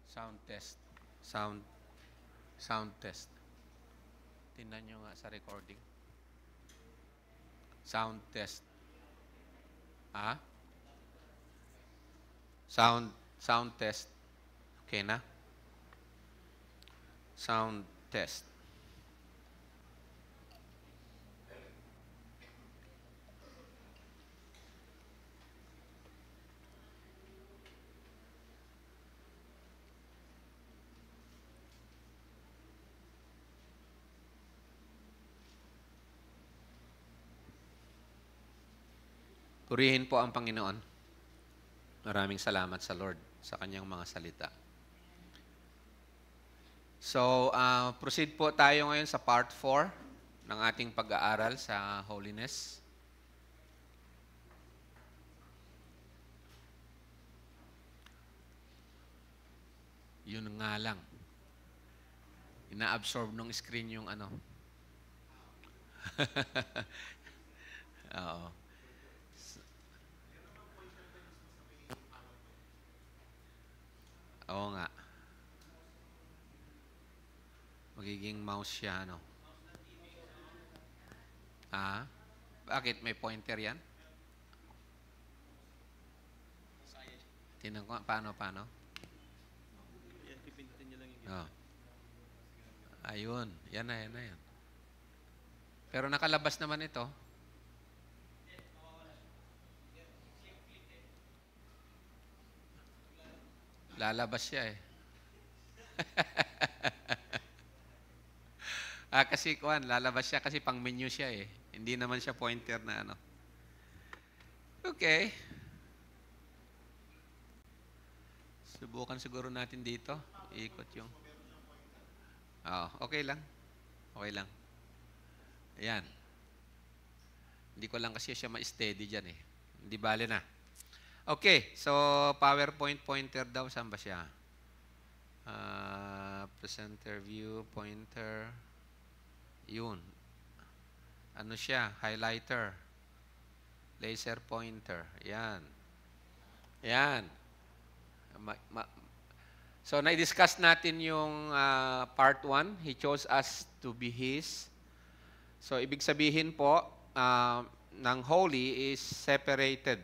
Sound test. Sound. Sound test. Tingnan nyo nga sa recording. Sound test. Ah? Sound test. Okay na? Sound test. Purihin po ang Panginoon. Maraming salamat sa Lord sa kanyang mga salita. So, proceed po tayo ngayon sa part 4 ng ating pag-aaral sa holiness. Yun nga lang. Ina-absorb ng screen yung ano. Oo. Oo nga. Magiging mouse siya, ano? Ah? Bakit? May pointer yan? Tinan ko, paano? Yan, pipindutin nyo lang yung Oh. Ayun. Yan na. Pero nakalabas naman ito. Lalabas siya eh. Kasi lalabas siya kasi pang menu siya eh. Hindi naman siya pointer na ano. Okay. Subukan siguro natin dito. Ikot yung... okay lang. Ayan. Hindi ko lang kasi siya ma-steady dyan eh. Hindi bale na. Okay, so PowerPoint pointer daw. Saan ba siya? Presenter view, pointer. Yun. Ano siya? Highlighter. Laser pointer. Yan. So, na-discuss natin yung part 1. He chose us to be His. So, ibig sabihin po, ng holy is separated,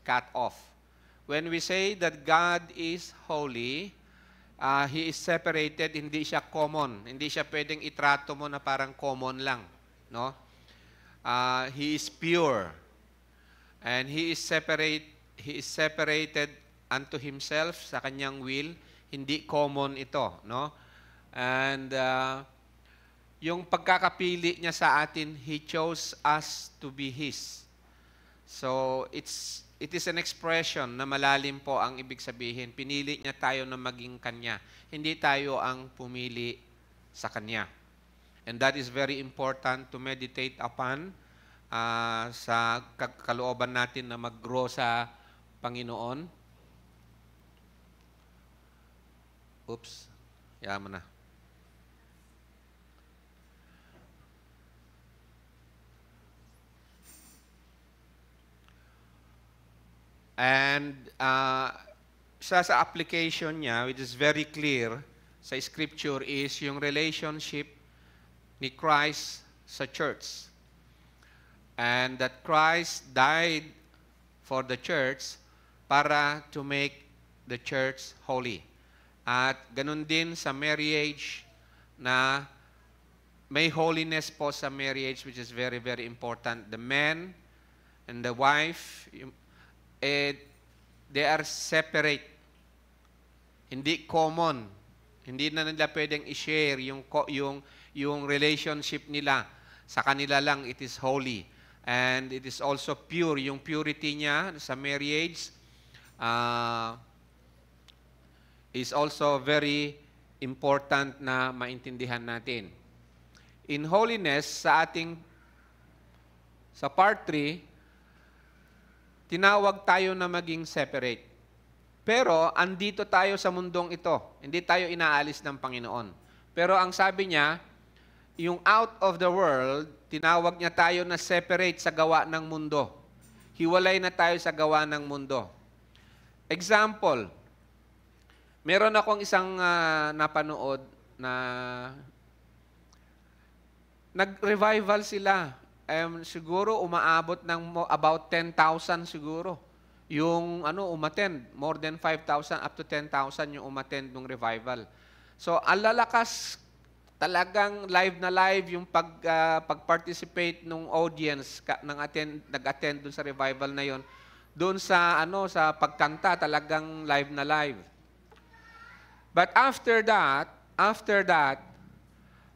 cut off. When we say that God is holy, He is separated, hindi siya common. Hindi siya pwedeng itrato mo na parang common lang. No? He is pure. And He is separated unto Himself sa kanyang will. Hindi common ito. No? And yung pagkakapili niya sa atin, He chose us to be His. So, it is an expression na malalim po ang ibig sabihin. Pinili niya tayo na maging Kanya. Hindi tayo ang pumili sa Kanya. And that is very important to meditate upon sa kalooban natin na mag-grow sa Panginoon. Oops. Yaman na. And sa application niya, which is very clear sa Scripture, is yung relationship ni Christ sa church. And that Christ died for the church para to make the church holy. At ganun din sa marriage na may holiness po sa marriage, which is very, very important. The man and the wife, they are separate. Hindi common. Hindi na nila pwedeng i-share yung relationship nila. Sa kanila lang, it is holy. And it is also pure. Yung purity niya sa marriage is also very important na maintindihan natin. In holiness, sa part 3, tinawag tayo na maging separate. Pero, andito tayo sa mundong ito. Hindi tayo inaalis ng Panginoon. Pero ang sabi niya, yung out of the world, tinawag niya tayo na separate sa gawa ng mundo. Hiwalay na tayo sa gawa ng mundo. Example, Meron akong isang napanood na nag-revival sila. Siguro umaabot ng about 10,000 siguro. Yung umattend, more than 5,000 up to 10,000 yung umattend ng revival. So, alalakas talagang live na live yung pag-participate ng audience nag-attend dun sa revival na yon. Doon sa sa pagkanta talagang live na live. But after that,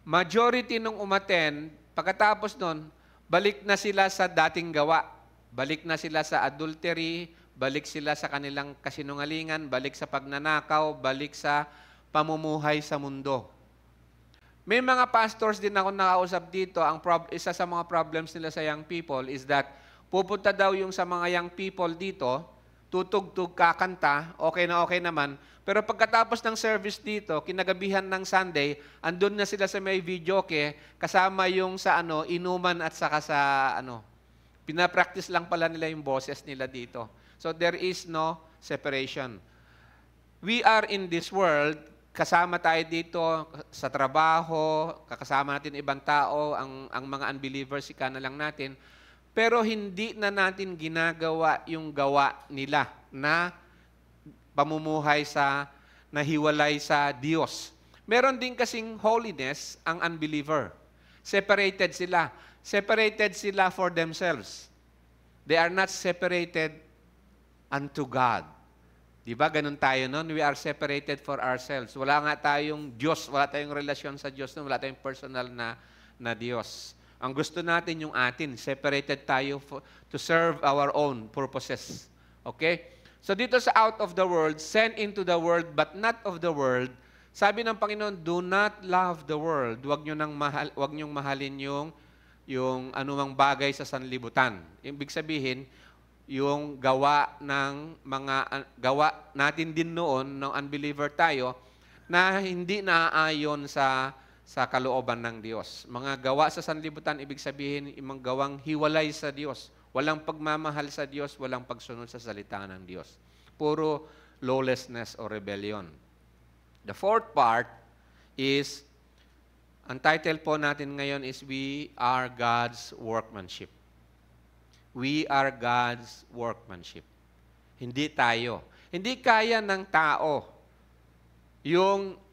majority nung umattend, pagkatapos nun, balik na sila sa dating gawa. Balik na sila sa adultery, balik sila sa kanilang kasinungalingan, balik sa pagnanakaw, balik sa pamumuhay sa mundo. May mga pastors din ako nakausap dito, isa sa mga problems nila sa young people is that pupunta daw yung sa mga young people dito, tutugtog, kakanta, okay naman, pero pagkatapos ng service dito, kinagabihan ng Sunday, andun na sila sa may videoke, kasama yung sa inuman at saka sa pinapractice lang pala nila yung boses nila dito. So there is no separation. We are in this world, kasama tayo dito sa trabaho, kasama natin ibang tao, ang mga unbelievers, ika na lang natin, pero hindi na natin ginagawa yung gawa nila na pamumuhay nahiwalay sa Diyos. Meron din kasing holiness ang unbeliever. Separated sila. Separated sila for themselves. They are not separated unto God. Di ba? Ganun tayo nun. We are separated for ourselves. Wala nga tayong Diyos. Wala tayong relasyon sa Diyos. Wala tayong personal na Diyos. Ang gusto natin yung atin. Separated tayo to serve our own purposes. Okay? So dito sa out of the world, sent into the world but not of the world, sabi ng Panginoon, do not love the world. Huwag niyong mahalin yung anumang bagay sa sanlibutan. Ibig sabihin, yung gawa natin din noon, ng unbeliever tayo, na hindi naaayon sa kalooban ng Diyos. Mga gawa sa sanlibutan, ibig sabihin, yung gawang hiwalay sa Diyos. Walang pagmamahal sa Diyos, walang pagsunod sa salita ng Diyos. Puro lawlessness o rebellion. The fourth part is, ang title po natin ngayon is, We are God's Workmanship. We are God's workmanship. Hindi tayo. Hindi kaya ng tao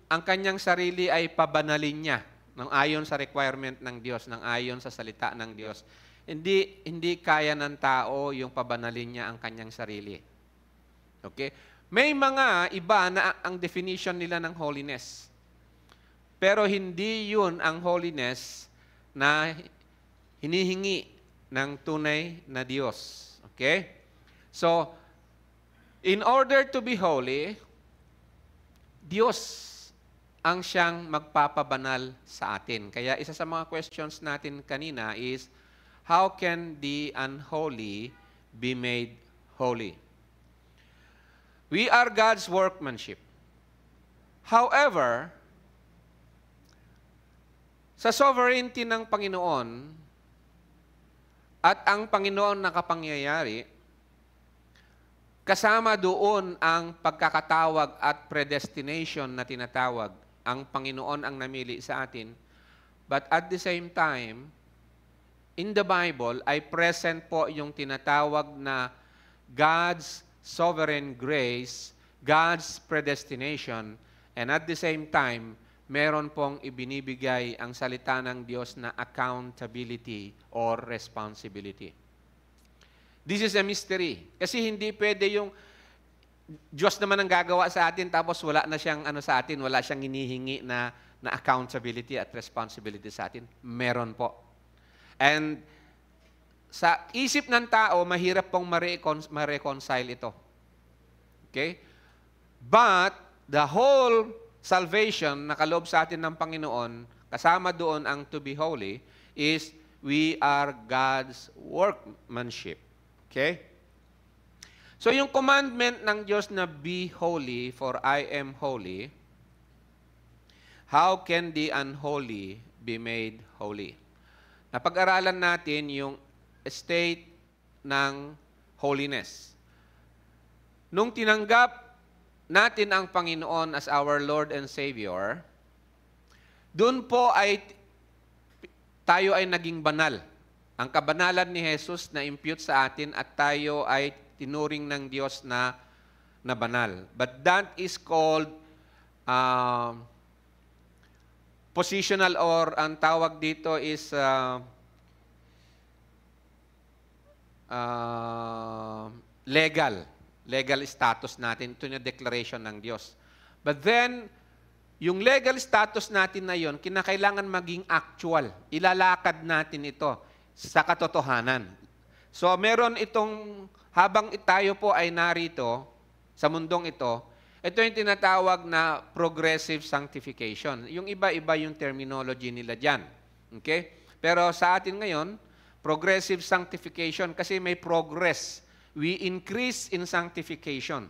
ang kanyang sarili ay pabanalin niya ng ayon sa requirement ng Diyos, ng ayon sa salita ng Diyos. Hindi kaya ng tao yung pabanalin niya ang kanyang sarili. Okay? May mga iba na ang definition nila ng holiness. Pero hindi yun ang holiness na hinihingi ng tunay na Diyos. Okay? So, in order to be holy, Diyos ang siyang magpapabanal sa atin. Kaya isa sa mga questions natin kanina is, how can the unholy be made holy? We are God's workmanship. However, sa sovereignty ng Panginoon at ang Panginoon nakapangyayari, kasama doon ang pagkakatawag at predestination na tinatawag. Ang Panginoon ang namili sa atin. But at the same time, in the Bible ay present po yung tinatawag na God's sovereign grace, God's predestination, and at the same time, meron pong ibinibigay ang salita ng Diyos na accountability or responsibility. This is a mystery. Kasi hindi pwede yung Diyos naman ang gagawa sa atin tapos wala na siyang sa atin, wala siyang hinihingi na accountability at responsibility sa atin. Meron po. And sa isip ng tao, mahirap pong ma-reconcile ito. Okay? But the whole salvation na kaloob sa atin ng Panginoon, kasama doon ang to be holy, is we are God's workmanship. Okay? So yung commandment ng Diyos na be holy, for I am holy, how can the unholy be made holy? Napag-aralan natin yung state ng holiness. Nung tinanggap natin ang Panginoon as our Lord and Savior, doon po ay tayo ay naging banal. Ang kabanalan ni Jesus na impute sa atin at tayo ay tinuring ng Diyos na banal. But that is called positional, or ang tawag dito is legal status natin. Ito yung declaration ng Diyos. But then, yung legal status natin na yon, kinakailangan maging actual. Ilalakad natin ito sa katotohanan. So, meron itong, habang tayo po ay narito sa mundong ito yung tinatawag na progressive sanctification. Yung iba-iba yung terminology nila dyan. Okay? Pero sa atin ngayon, progressive sanctification kasi may progress. We increase in sanctification.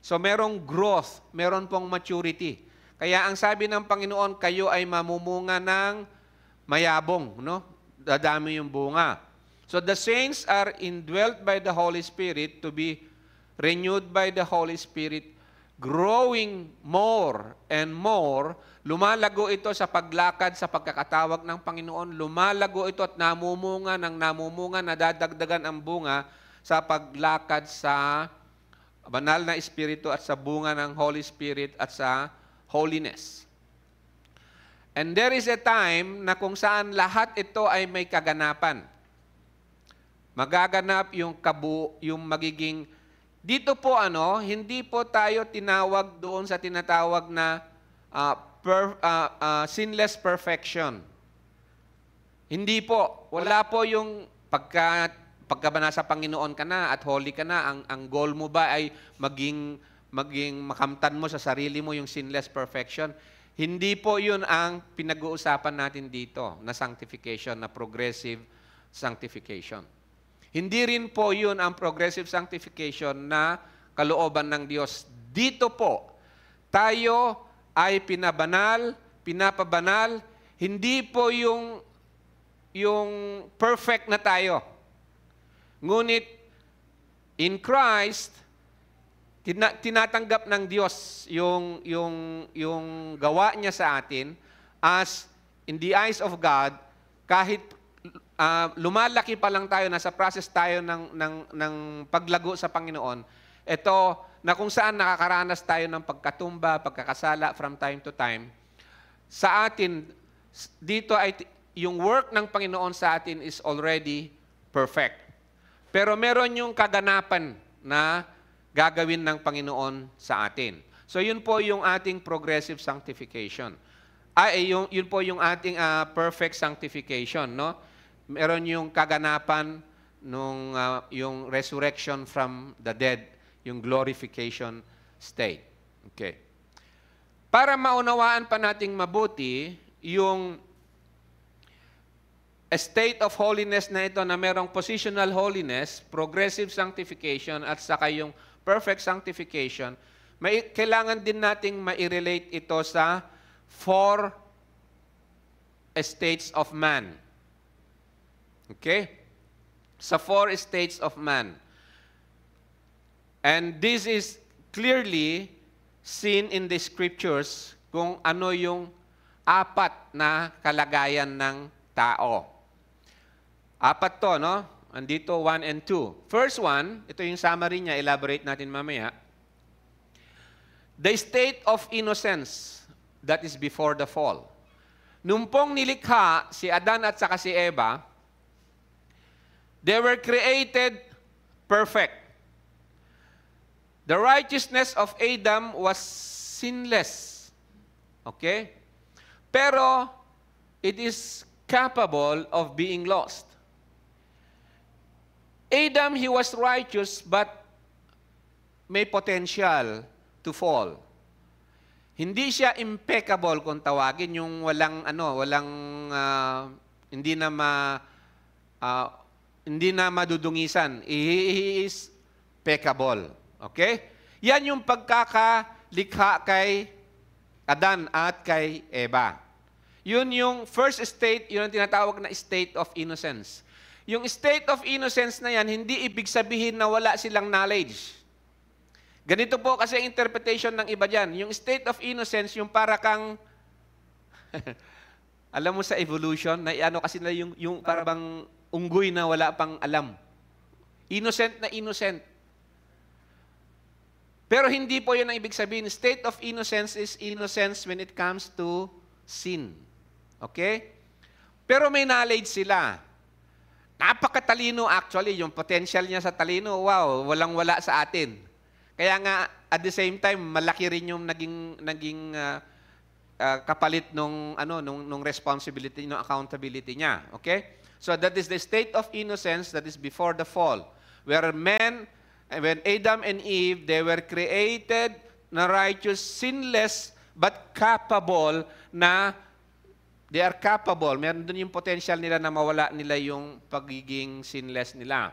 So merong growth, meron pong maturity. Kaya ang sabi ng Panginoon, kayo ay mamumunga ng mayabong, no? Dadami yung bunga. So the saints are indwelt by the Holy Spirit to be renewed by the Holy Spirit, growing more and more. Lumalago ito sa paglakad sa pagkakatawag ng Panginoon. Lumalago ito at namumunga, nadadagdagan ang bunga sa paglakad sa banal na Espiritu at sa bunga ng Holy Spirit at sa holiness. And there is a time na kung saan lahat ito ay may kaganapan. Magaganap yung magiging, dito po hindi po tayo tinawag doon sa tinatawag na sinless perfection. Hindi po. Wala po yung pagka ba nasa Panginoon ka na at holy ka na, ang goal mo ba ay maging makamtan mo sa sarili mo yung sinless perfection? Hindi po yun ang pinag-uusapan natin dito na sanctification, na progressive sanctification. Hindi rin po yun ang progressive sanctification na kalooban ng Diyos. Dito po, tayo ay pinapabanal, hindi po yung perfect na tayo. Ngunit, in Christ, tinatanggap ng Diyos yung gawa niya sa atin as, in the eyes of God, kahit lumalaki pa lang tayo, nasa process tayo ng paglago sa Panginoon, ito, na kung saan nakakaranas tayo ng pagkatumba, pagkakasala from time to time, sa atin, dito ay, yung work ng Panginoon sa atin is already perfect. Pero meron yung kaganapan na gagawin ng Panginoon sa atin. So yun po yung ating progressive sanctification. Yun po yung ating perfect sanctification, no? Meron yung kaganapan nung yung resurrection from the dead, yung glorification state. Okay. Para maunawaan pa nating mabuti yung a state of holiness na ito na merong positional holiness, progressive sanctification, at saka yung perfect sanctification, kailangan din nating ma-relate ito sa 4 states of man. Okay? Sa 4 states of man. And this is clearly seen in the scriptures kung ano yung 4 na kalagayan ng tao. 4 to, no? Andito 1 and 2. First one, ito yung summary niya, elaborate natin mamaya. The state of innocence that is before the fall. Nung pong nilikha si Adan at saka si Eva, they were created perfect. The righteousness of Adam was sinless. Okay? Pero, it is capable of being lost. Adam, he was righteous, but may potential to fall. Hindi siya impeccable kung tawagin, yung hindi na madudungisan. He is peccable. Okay? Yan yung pagkakalikha kay Adan at kay Eva. Yun yung first state, yun ang tinatawag na state of innocence. Yung state of innocence na yan, hindi ibig sabihin na wala silang knowledge. Ganito po kasi ang interpretation ng iba dyan. Yung state of innocence, yung para kang, alam mo sa evolution, na ano kasi na yung para bang unggoy na wala pang alam. Innocent na innocent. Pero hindi po yun ang ibig sabihin. State of innocence is innocence when it comes to sin. Okay? Pero may knowledge sila. Napakatalino actually. Yung potential niya sa talino, wow, walang-wala sa atin. Kaya nga, at the same time, malaki rin yung naging kapalit nung responsibility, nung accountability niya. Okay? So that is the state of innocence that is before the fall. Where men, when Adam and Eve, they were created na righteous, sinless, but capable na they are capable. Meron dun yung potential nila na mawala nila yung pagiging sinless nila.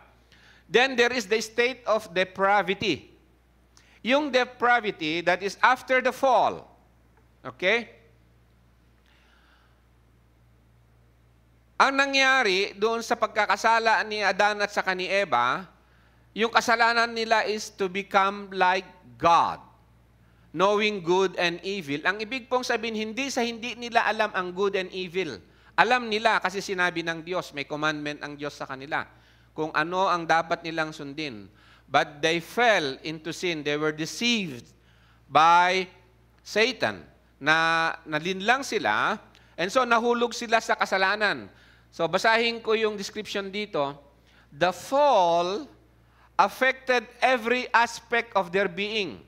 Then there is the state of depravity. Yung depravity that is after the fall. Okay? Ang nangyari doon sa pagkakasala ni Adan at saka ni Eva, yung kasalanan nila is to become like God, knowing good and evil. Ang ibig pong sabihin, hindi nila alam ang good and evil. Alam nila kasi sinabi ng Diyos, may commandment ang Diyos sa kanila, kung ano ang dapat nilang sundin. But they fell into sin. They were deceived by Satan. Nalinlang sila, and so nahulog sila sa kasalanan. So basahin ko yung description dito. The fall affected every aspect of their being,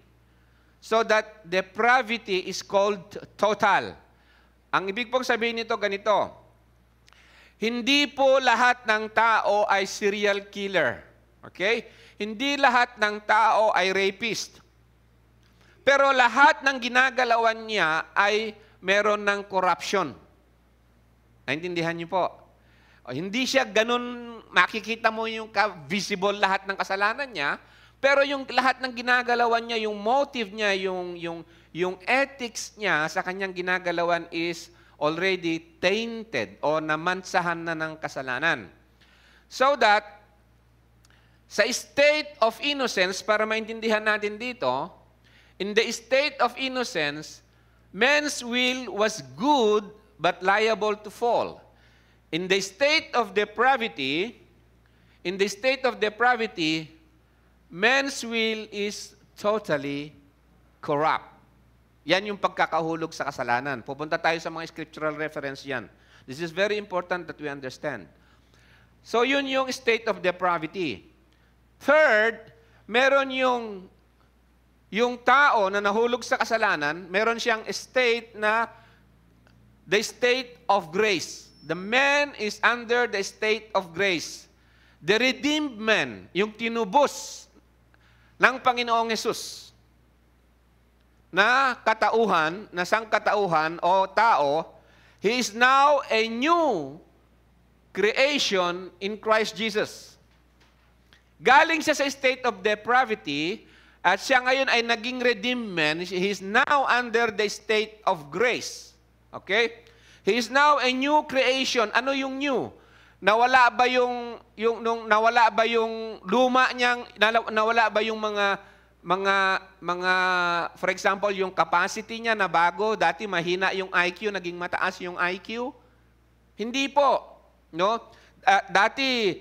so that depravity is called total. Ang ibig pong sabihin nito ganito, hindi po lahat ng tao ay serial killer. Okay? Hindi lahat ng tao ay rapist. Pero lahat ng ginagalawan niya ay meron ng corruption. Naintindihan niyo po? Hindi siya ganun, makikita mo yung visible lahat ng kasalanan niya, pero yung lahat ng ginagalawan niya, yung motive niya, yung ethics niya sa kanyang ginagalawan is already tainted o namansahan na ng kasalanan. So that, sa state of innocence, para maintindihan natin dito, in the state of innocence, man's will was good but liable to fall. In the state of depravity, man's will is totally corrupt. Yan yung pagkakahulog sa kasalanan. Pupunta tayo sa mga scriptural reference yan. This is very important that we understand. So yun yung state of depravity. Third, meron yung tao na nahulog sa kasalanan, meron siyang state na the state of grace. The man is under the state of grace. The redeemed man, yung tinubos ng Panginoong Hesus na katauhan, na sangkatauhan o tao, he is now a new creation in Christ Jesus. Galing siya sa state of depravity at siya ngayon ay naging redeemed man. He is now under the state of grace. Okay? He is now a new creation. Ano yung new? Nawala ba yung luma niyang, nawala ba yung mga for example, yung capacity niya na bago, dati mahina yung IQ, naging mataas yung IQ? Hindi po, no? Dati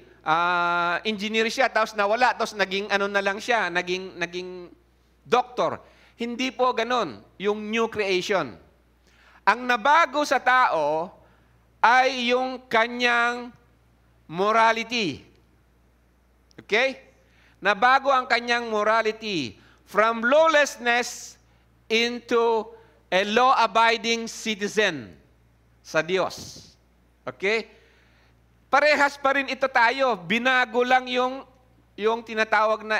engineer siya, tapos nawala, tapos naging ano na lang siya, naging doctor. Hindi po ganon, yung new creation. Ang nabago sa tao ay yung kanyang morality. Okay? Nabago ang kanyang morality from lawlessness into a law-abiding citizen sa Diyos. Okay? Parehas pa rin ito tayo. Binago lang yung tinatawag na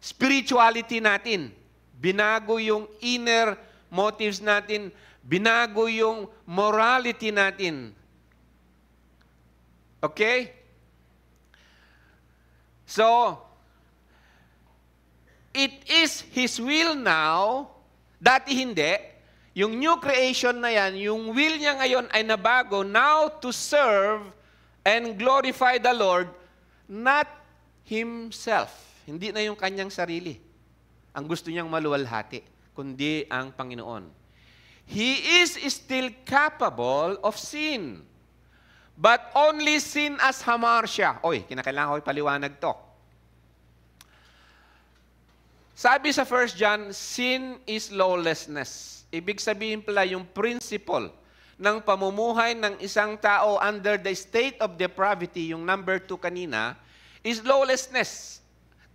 spirituality natin. Binago yung inner motives natin. Binago yung morality natin. Okay? So, it is His will now, dati hindi, yung new creation na yan, yung will niya ngayon ay nabago, now to serve and glorify the Lord, not Himself. Hindi na yung kanyang sarili. ang gusto niyang maluwalhati, kundi ang Panginoon. He is still capable of sin. But only sin as hamartia. Oy, kinakailangan ko ipaliwanag to. Sabi sa 1 John, sin is lawlessness. Ibig sabihin pala yung principle ng pamumuhay ng isang tao under the state of depravity, yung number 2 kanina, is lawlessness.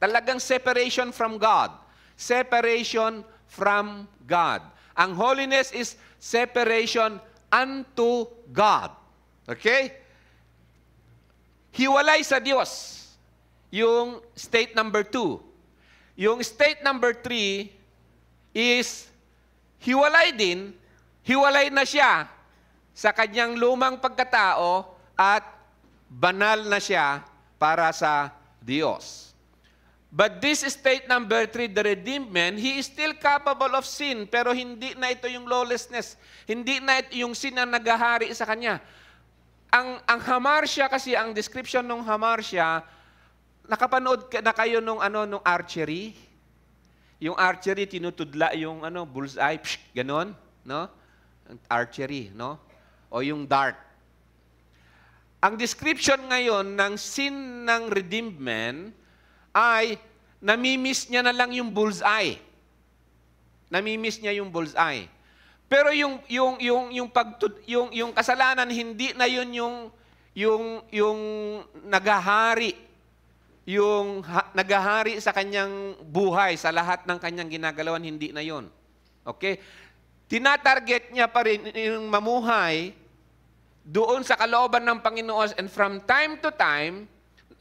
Talagang separation from God. Separation from God. Ang holiness is separation unto God. Okay? Hiwalay sa Diyos. Yung state number 2. Yung state number 3 is hiwalay din, hiwalay na siya sa kanyang lumang pagkatao at banal na siya para sa Diyos. But this state number 3, the redeemed man, he is still capable of sin, pero hindi na ito yung lawlessness. Hindi na ito yung sin na naghahari sa kanya. Ang hamartia kasi, ang description ng hamartia, nakapanood na kayo nung archery? Yung archery, tinutudla yung bullseye, ganon, no? Archery, no? O yung dart. Ang description ngayon ng sin ng redeemed man ay namimiss niya na lang yung bullseye. Namimiss niya yung bullseye. Pero yung kasalanan, hindi na yun yung naghahari. Yung naghahari sa kanyang buhay, sa lahat ng kanyang ginagalawan, hindi na yun. Okay? Tinatarget niya pa rin yung mamuhay doon sa kalooban ng Panginoon, and from time to time,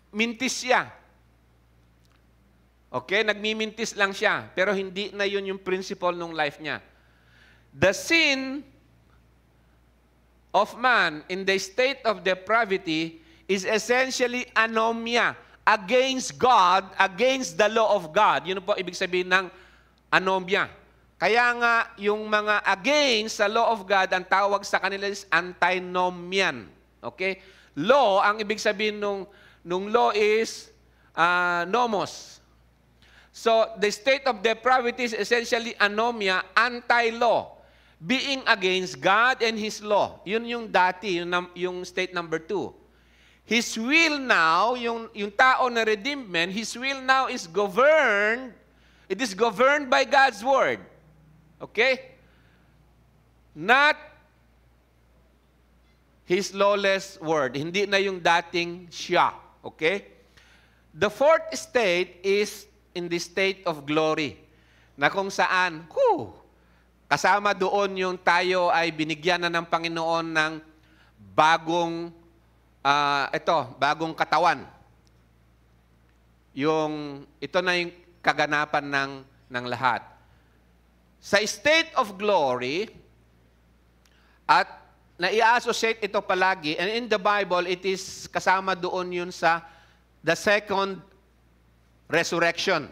mintis siya. Okay? Nagmimintis lang siya, pero hindi na yun yung principle ng life niya. The sin of man in the state of depravity is essentially anomia against God, against the law of God. Yun po ibig sabihin ng anomia. Kaya nga, yung mga against sa law of God, ang tawag sa kanila is antinomian. Okay? Law, ang ibig sabihin nung law is nomos. So, the state of depravity is essentially anomia, anti-law. Being against God and His law. Yun yung dati, yung state number 2. His will now, yung tao na redeemed man, his will now is governed. It is governed by God's word. Okay? Not his lawless word. Hindi na yung dating siya. Okay? The fourth state is in the state of glory. Na kung saan, kasama doon yung tayo ay binigyan na ng Panginoon ng bagong katawan. Ito na yung kaganapan ng lahat. Sa state of glory, at nai-associate ito palagi, and in the Bible, it is kasama doon yun sa the second resurrection.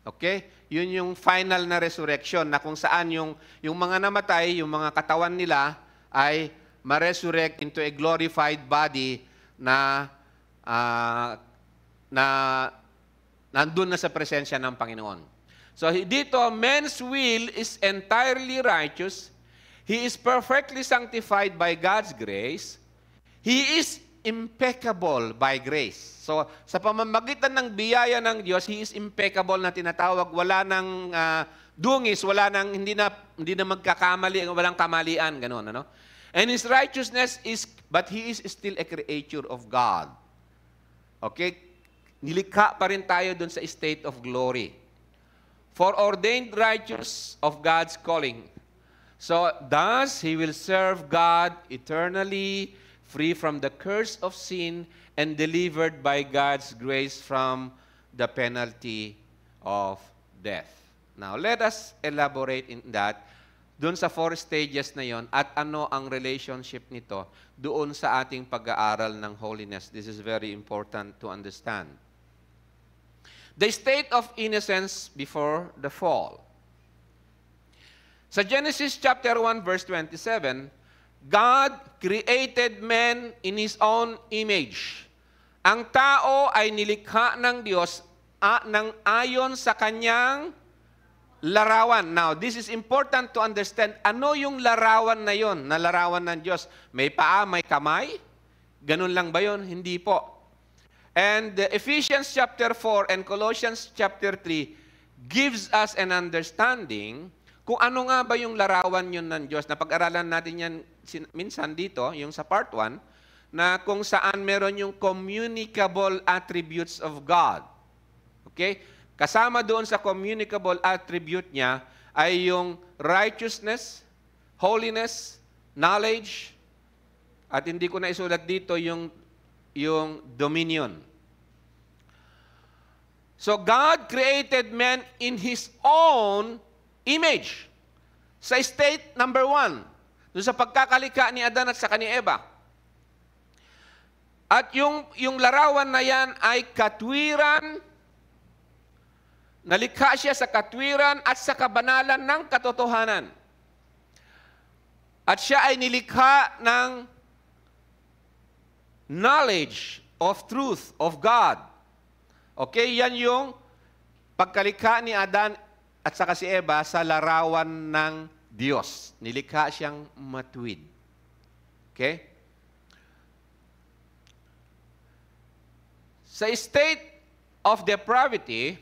Okay? Yun yung final na resurrection na kung saan yung mga namatay, yung mga katawan nila ay ma-resurrect into a glorified body na nandun na sa presensya ng Panginoon. So dito, man's will is entirely righteous. He is perfectly sanctified by God's grace. He is impeccable by grace. So, sa pamamagitan ng biyaya ng Diyos, He is impeccable na tinatawag. Wala nang dungis, hindi na magkakamali, walang kamalian, gano'n, ano? And His righteousness but He is still a creature of God. Okay? Nilikha pa rin tayo dun sa state of glory. For ordained righteous of God's calling. So, thus, He will serve God eternally, free from the curse of sin, and delivered by God's grace from the penalty of death. Now, let us elaborate in that, doon sa 4 stages na yon, at ano ang relationship nito doon sa ating pag-aaral ng holiness. This is very important to understand. The state of innocence before the fall. Sa Genesis chapter 1, verse 27, God created man in His own image. Ang tao ay nilikha ng Diyos ng ayon sa kanyang larawan. Now, this is important to understand. Ano yung larawan na yon, na larawan ng Diyos? May paa, may kamay? Ganun lang ba yon? Hindi po. And Ephesians chapter 4 and Colossians chapter 3 gives us an understanding kung ano nga ba yung larawan yun ng Diyos. Napag-aralan natin yan minsan dito, yung sa part 1, na kung saan meron yung communicable attributes of God. Okay? Kasama doon sa communicable attribute niya ay yung righteousness, holiness, knowledge, at hindi ko na isulat dito yung dominion. So God created man in His own image. Sa state number 1, doon sa pagkakalikha ni Adan at saka ni Eva. At yung larawan na yan ay katwiran. Nalikha siya sa katwiran at sa kabanalan ng katotohanan. At siya ay nilikha ng knowledge of truth, of God. Okay, yan yung pagkalikha ni Adan at saka si Eva sa larawan ng Diyos. Nilikha siyang matuwid. Okay? Sa state of depravity,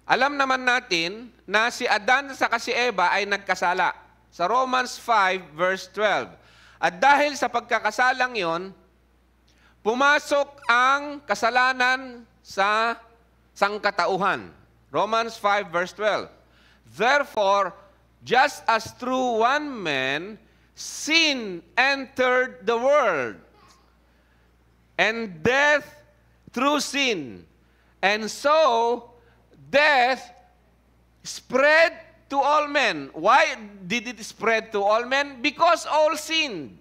alam naman natin na si Adan at si Eva ay nagkasala. Sa Romans 5 verse 12. At dahil sa pagkakasalang yon, pumasok ang kasalanan sa sangkatauhan. Romans 5 verse 12. Therefore, just as through one man sin entered the world, and death through sin, and so death spread to all men. Why did it spread to all men? Because all sinned.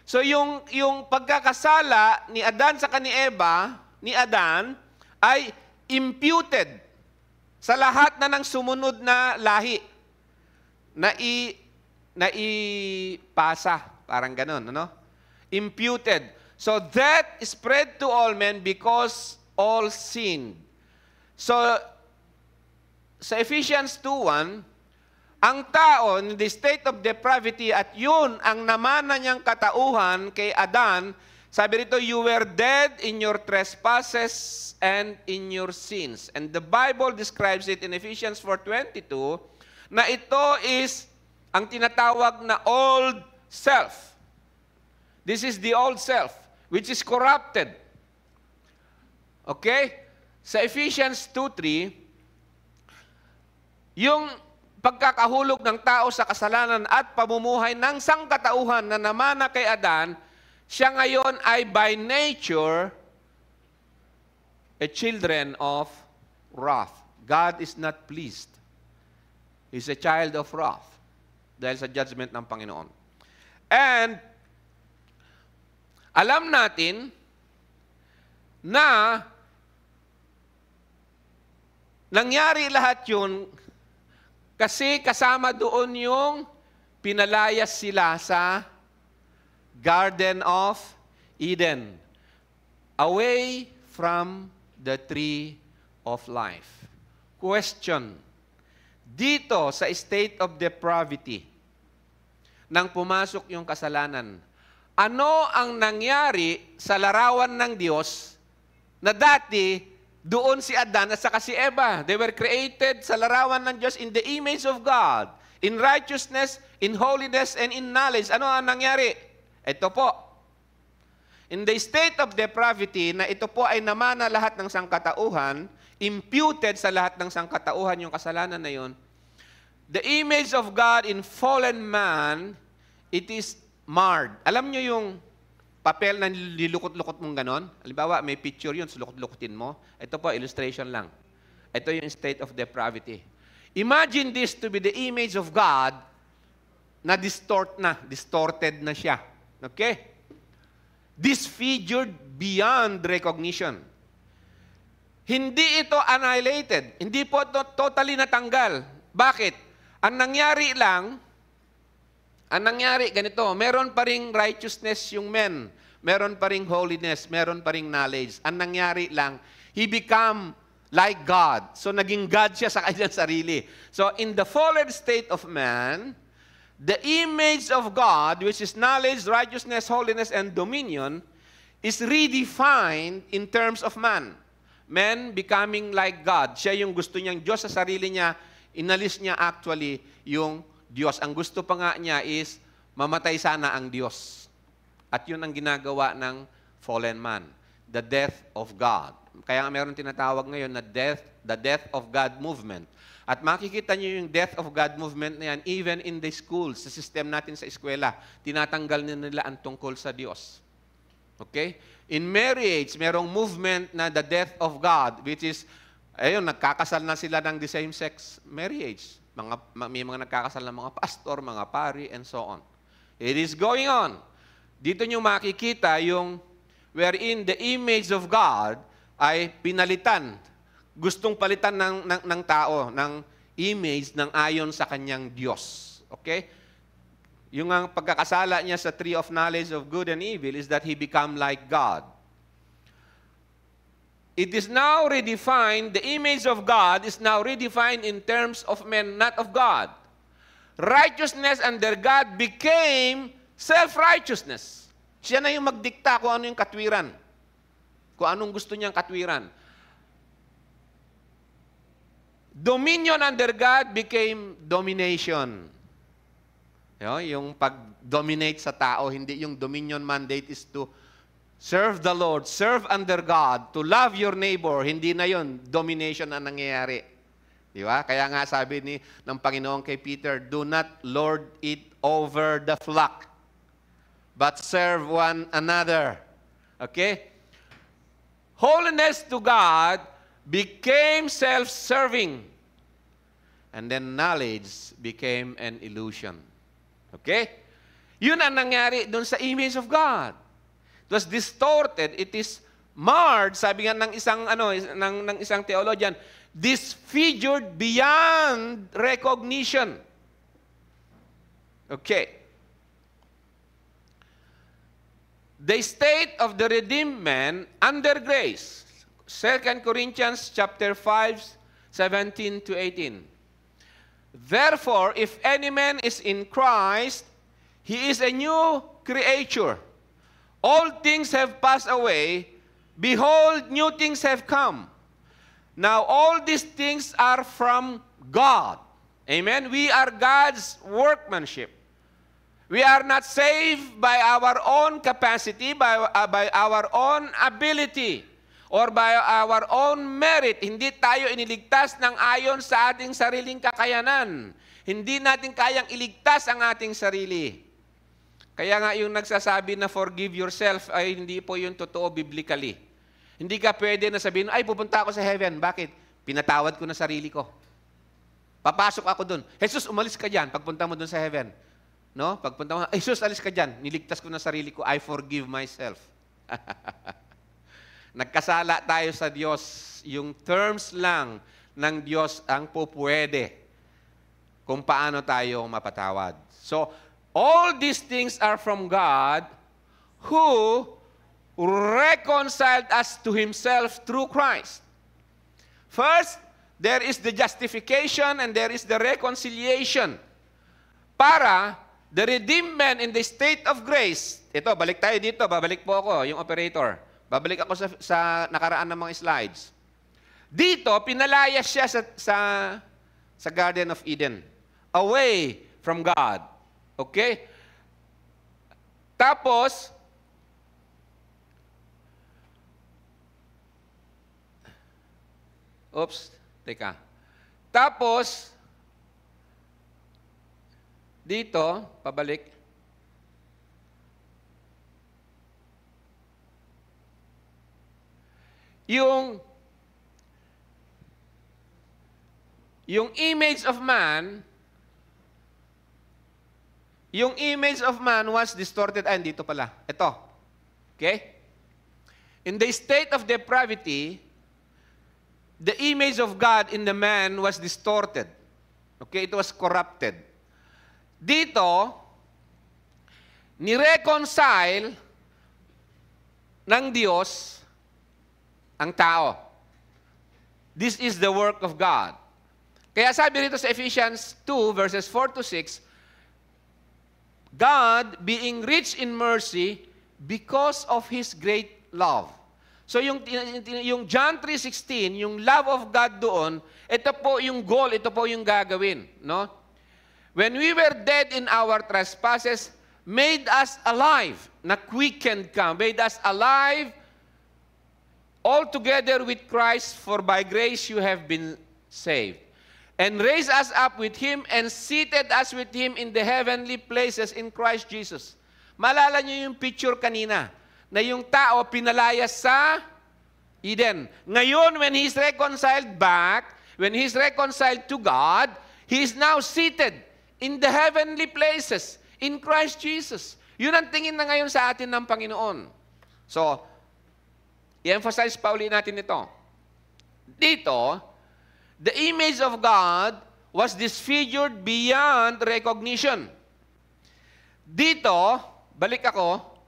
So yung pagkakasala ni Adan sa ni Eva, ni Adan, ay imputed sa lahat na ng sumunod na lahi. Naipasa. Parang ganun, ano? Imputed. So death spread to all men because all sinned. So, sa Ephesians 2:1, ang tao in the state of depravity at yun ang namana niyang katauhan kay Adan, sabi rito, you were dead in your trespasses and in your sins. And the Bible describes it in Ephesians 4:22 na ito is ang tinatawag na old self. This is the old self, which is corrupted. Okay? Sa Ephesians 2:3, yung pagkakahulog ng tao sa kasalanan at pamumuhay ng sangkatauhan na namana kay Adan, siya ngayon ay by nature a children of wrath. God is not pleased. He's a child of wrath dahil sa judgment ng Panginoon. And alam natin na nangyari lahat yun kasi kasama doon yung pinalayas sila sa Garden of Eden, away from the tree of life. Question, dito sa state of depravity, nang pumasok yung kasalanan, ano ang nangyari sa larawan ng Diyos na dati doon si Adan at saka si Eva? They were created sa larawan ng Diyos in the image of God, in righteousness, in holiness, and in knowledge. Ano ang nangyari? Ito po. In the state of depravity, na ito po ay namana lahat ng sangkatauhan, imputed sa lahat ng sangkatauhan yung kasalanan na yun, the image of God in fallen man, it is marred. Alam nyo yung papel na nilukot-lukot mong ganon? Halimbawa, may picture yun, sulukot-lukutin mo. Ito po, illustration lang. Ito yung state of depravity. Imagine this to be the image of God na distorted na siya. Okay? Disfigured beyond recognition. Hindi ito annihilated. Hindi po totally natanggal. Bakit? Ang nangyari ganito, meron pa ring righteousness yung men, meron pa ring holiness, meron pa ring knowledge. Ang nangyari lang, he become like God. So naging God siya sa kanyang sarili. So in the fallen state of man, the image of God, which is knowledge, righteousness, holiness, and dominion, is redefined in terms of man. Man becoming like God. Siya yung gusto niyang Diyos sa sarili niya, inalis niya actually yung Diyos. Ang gusto pa nga niya is mamatay sana ang Diyos. At yun ang ginagawa ng fallen man, the death of God. Kaya nga meron tinatawag ngayon na the death of God movement. At makikita niyo yung death of God movement na yan even in the schools, sa system natin sa eskwela. Tinatanggal nila ang tungkol sa Diyos. Okay? In marriage, merong movement na the death of God, which is, ayun, nagkakasal na sila ng the same sex marriage. May mga nagkakasal ng mga pastor, mga pari, and so on. It is going on. Dito nyo makikita yung wherein the image of God ay pinalitan. Gustong palitan ng tao, ng image ng ayon sa kanyang Diyos. Okay? Yung ang pagkakasala niya sa tree of knowledge of good and evil is that he become like God. It is now redefined, the image of God is now redefined in terms of men, not of God. Righteousness under God became self-righteousness. Siya na yung magdikta kung ano yung katwiran. Kung anong gusto niyang katwiran. Dominion under God became domination. Yung pag-dominate sa tao, hindi yung dominion mandate is to serve the Lord, serve under God, to love your neighbor. Hindi na yun, domination ang nangyayari. Di ba? Kaya nga sabi ng Panginoon kay Peter, do not lord it over the flock, but serve one another. Okay? Holiness to God became self-serving. And then knowledge became an illusion. Okay? Yun ang nangyari dun sa image of God. It was distorted. It is marred, sabi nga ng isang theologian, disfigured beyond recognition. Okay. The state of the redeemed man under grace. 2 Corinthians chapter 5, 17 to 18. Therefore, if any man is in Christ, he is a new creature. All things have passed away. Behold, new things have come. Now, all these things are from God. Amen? We are God's workmanship. We are not saved by our own capacity, by our own ability, or by our own merit. Hindi tayo iniligtas ng ayon sa ating sariling kakayanan. Hindi natin kayang iligtas ang ating sarili. Kaya nga yung nagsasabi na forgive yourself ay hindi po yung totoo biblically. Hindi ka pwede na sabihin, ay pupunta ako sa heaven. Bakit? Pinatawad ko na sarili ko. Papasok ako dun. Jesus, umalis ka dyan pagpunta mo dun sa heaven. No? Pagpunta mo, Jesus, alis ka dyan. Niligtas ko na sarili ko. I forgive myself. Nagkasala tayo sa Diyos. Yung terms lang ng Diyos ang pupwede kung paano tayo mapatawad. So, all these things are from God who reconciled us to Himself through Christ. First, there is the justification and there is the reconciliation. Para the redeemed man in the state of grace, ito, balik tayo dito, babalik po ako, yung operator. Babalik ako sa nakaraan ng mga slides. Dito, pinalayas siya sa Garden of Eden. Away from God. Okay? Tapos, teka. Tapos, dito, pabalik. Yung image of man, was distorted. Dito pala. Ito. Okay? In the state of depravity, the image of God in the man was distorted. Okay? It was corrupted. Dito, ni-reconcile ng Diyos ang tao. This is the work of God. Kaya sabi rito sa Ephesians 2, verses 4 to 6, God, being rich in mercy, because of His great love. So yung John 3:16, yung love of God doon, ito po yung goal, ito po yung gagawin. No? When we were dead in our trespasses, made us alive, na quickened ka, made us alive all together with Christ, for by grace you have been saved. And raised us up with Him and seated us with Him in the heavenly places in Christ Jesus. Malala niyo yung picture kanina, na yung tao pinalayas sa Eden. Ngayon, when he's reconciled back, when he's reconciled to God, he is now seated in the heavenly places in Christ Jesus. Yun ang tingin na ngayon sa atin ng Panginoon. So, i-emphasize pa uli natin ito. Dito, the image of God was disfigured beyond recognition. Dito, balik ako,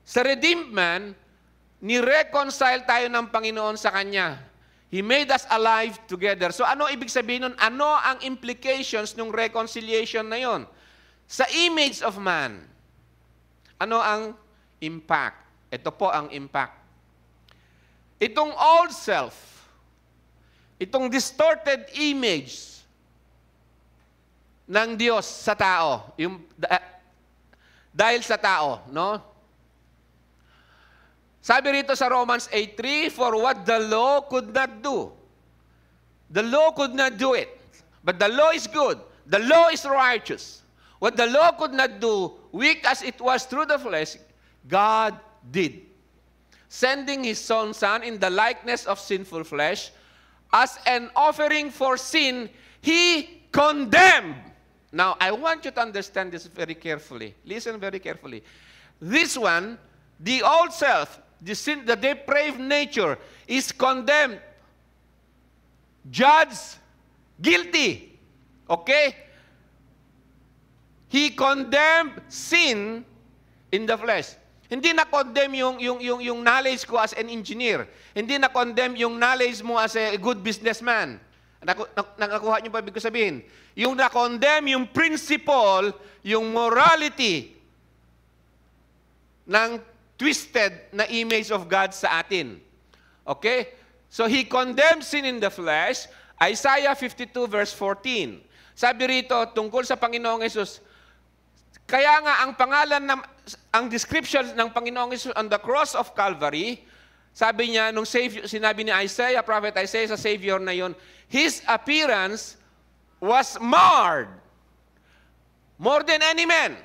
sa redeemed man, ni-reconcile tayo ng Panginoon sa Kanya. He made us alive together. So ano ibig sabihin nun? Ano ang implications ng reconciliation na yon? Sa image of man, ano ang impact? Ito po ang impact. Itong old self, itong distorted image ng Diyos sa tao, dahil sa tao, no? Sabi rito sa Romans 8:3, for what the law could not do. The law could not do it. But the law is good. The law is righteous. What the law could not do, weak as it was through the flesh, God did. Sending His own Son in the likeness of sinful flesh, as an offering for sin, He condemned. Now, I want you to understand this very carefully. Listen very carefully. This one, the old self, the depraved nature, is condemned, judged, guilty. Okay? He condemned sin in the flesh. Hindi na-condemn yung knowledge ko as an engineer. Hindi na-condemn yung knowledge mo as a good businessman. Nakakuha niyo pa ibig ko sabihin. Yung na-condemn yung principle, yung morality ng twisted na image of God sa atin. Okay? So He condemned sin in the flesh. Isaiah 52 verse 14. Sabi rito, tungkol sa Panginoong Hesus, kaya nga ang pangalan, ang description ng Panginoong Hesus on the cross of Calvary, sabi niya, nung Savior, sinabi ni Isaiah, Prophet Isaiah sa Savior na yon, His appearance was marred more than any man.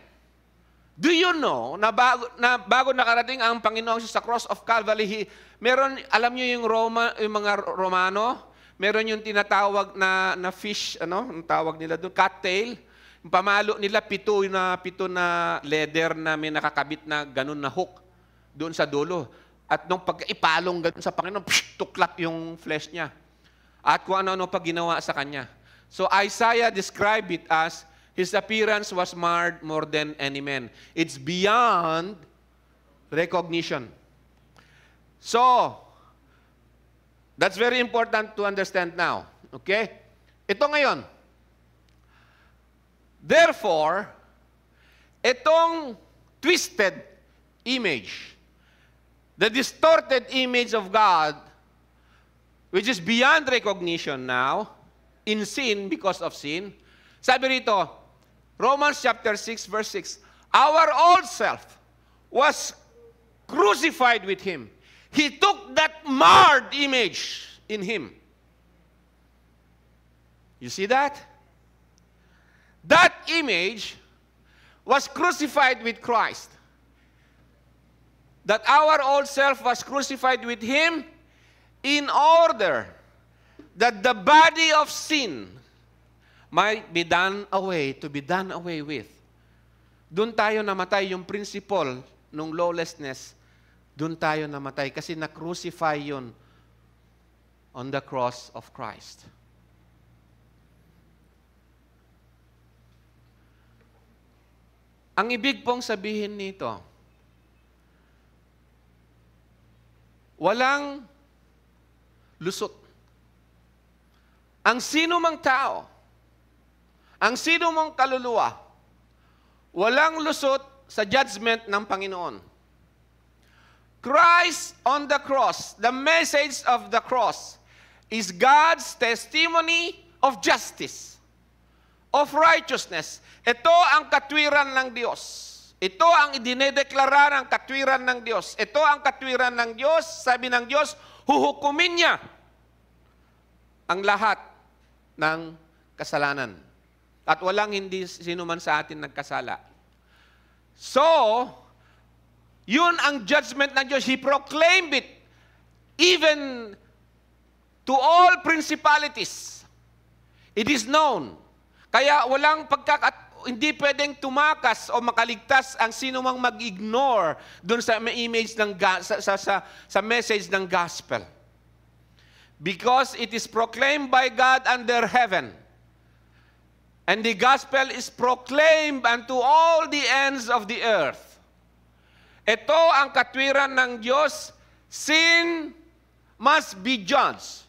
Do you know na bago nakarating ang Panginoon sa cross of Calvary, meron, alam niyo yung mga Romano, meron yung tinatawag na fish, ang tawag nila doon, cattail. Yung pamalo nila, pito na leather na may nakakabit na ganun na hook doon sa dulo. At nung pagkaipalong ganun sa Panginoon, tuklap yung flesh niya. At kung ano-ano pa ginawa sa kanya. So Isaiah described it as, His appearance was marred more than any man. It's beyond recognition. So, that's very important to understand now. Okay? Ito ngayon. Therefore, itong twisted image, the distorted image of God, which is beyond recognition now, in sin because of sin, sabi rito, Romans chapter 6, verse 6, our old self was crucified with Him. He took that marred image in Him. You see that? That image was crucified with Christ. That our old self was crucified with Him in order that the body of sin might be done away, to be done away with. Doon tayo namatay, yung principle ng lawlessness, doon tayo namatay kasi na-crucify yun on the cross of Christ. Ang ibig pong sabihin nito, walang lusot. ang sino mang tao, ang sino mang kaluluwa, walang lusot sa judgment ng Panginoon. Christ on the cross, the message of the cross, is God's testimony of justice, of righteousness. Ito ang katwiran ng Diyos. Ito ang idinedeklara ng katwiran ng Diyos. Ito ang katwiran ng Diyos. Sabi ng Diyos, huhukumin niya ang lahat ng kasalanan. At walang hindi sino man sa atin nagkasala. So, yun ang judgment ng Diyos. He proclaimed it even to all principalities. It is known. Kaya walang hindi pwedeng tumakas o makaligtas ang sino mang mag-ignore dun sa image ng sa message ng gospel. Because it is proclaimed by God under heaven. And the gospel is proclaimed unto all the ends of the earth. Ito ang katwiran ng Diyos. Sin must be judged.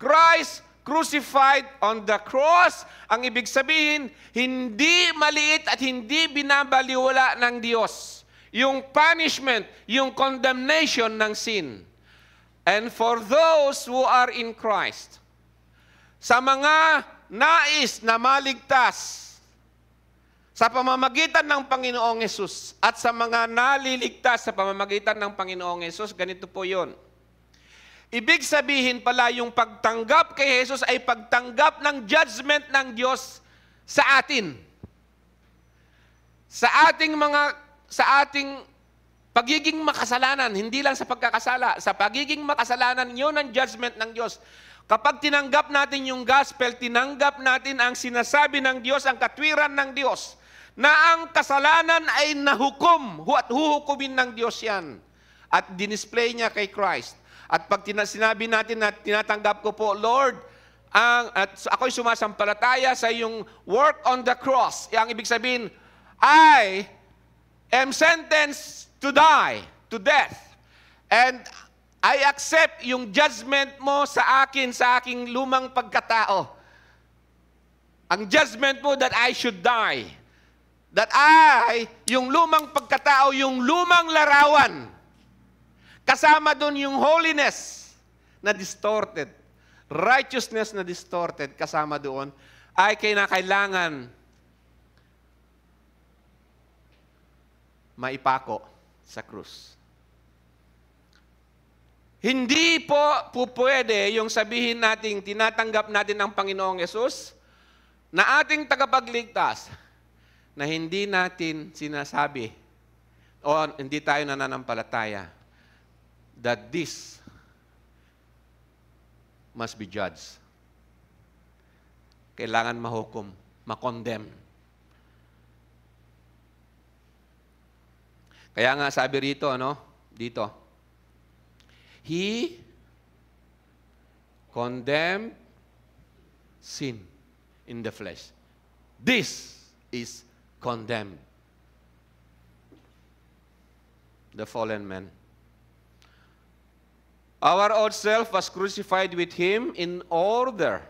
Christ crucified on the cross, ang ibig sabihin, hindi maliit at hindi binabaliwala ng Diyos yung punishment, yung condemnation ng sin. And for those who are in Christ, sa mga nais na maligtas sa pamamagitan ng Panginoong Hesus at sa mga naliligtas sa pamamagitan ng Panginoong Hesus, ganito po yun. Ibig sabihin pala yung pagtanggap kay Jesus ay pagtanggap ng judgment ng Diyos sa atin. Sa ating pagiging makasalanan, hindi lang sa pagkakasala, sa pagiging makasalanan, yun ang judgment ng Diyos. Kapag tinanggap natin yung gospel, tinanggap natin ang sinasabi ng Diyos, ang katwiran ng Diyos, na ang kasalanan ay nahukom at huhukumin ng Diyos yan. At dinisplay niya kay Christ. At pag sinabi natin na tinatanggap ko po, Lord, at ako'y sumasampalataya sa iyong work on the cross, ang ibig sabihin, I am sentenced to die, to death. And I accept yung judgment mo sa akin, sa aking lumang pagkatao. Ang judgment mo that I should die. That yung lumang pagkatao, yung lumang larawan, kasama doon yung holiness na distorted, righteousness na distorted, kasama doon, ay kailangan maipako sa krus. Hindi po pwede yung sabihin natin, tinatanggap natin ng Panginoong Yesus na ating tagapagligtas na hindi natin sinasabi o hindi tayo nananampalataya that this must be judged. Kailangan mahukom, makondemn. Kaya nga sabi rito, dito, He condemned sin in the flesh. This is condemned. The fallen man. Our old self was crucified with Him in order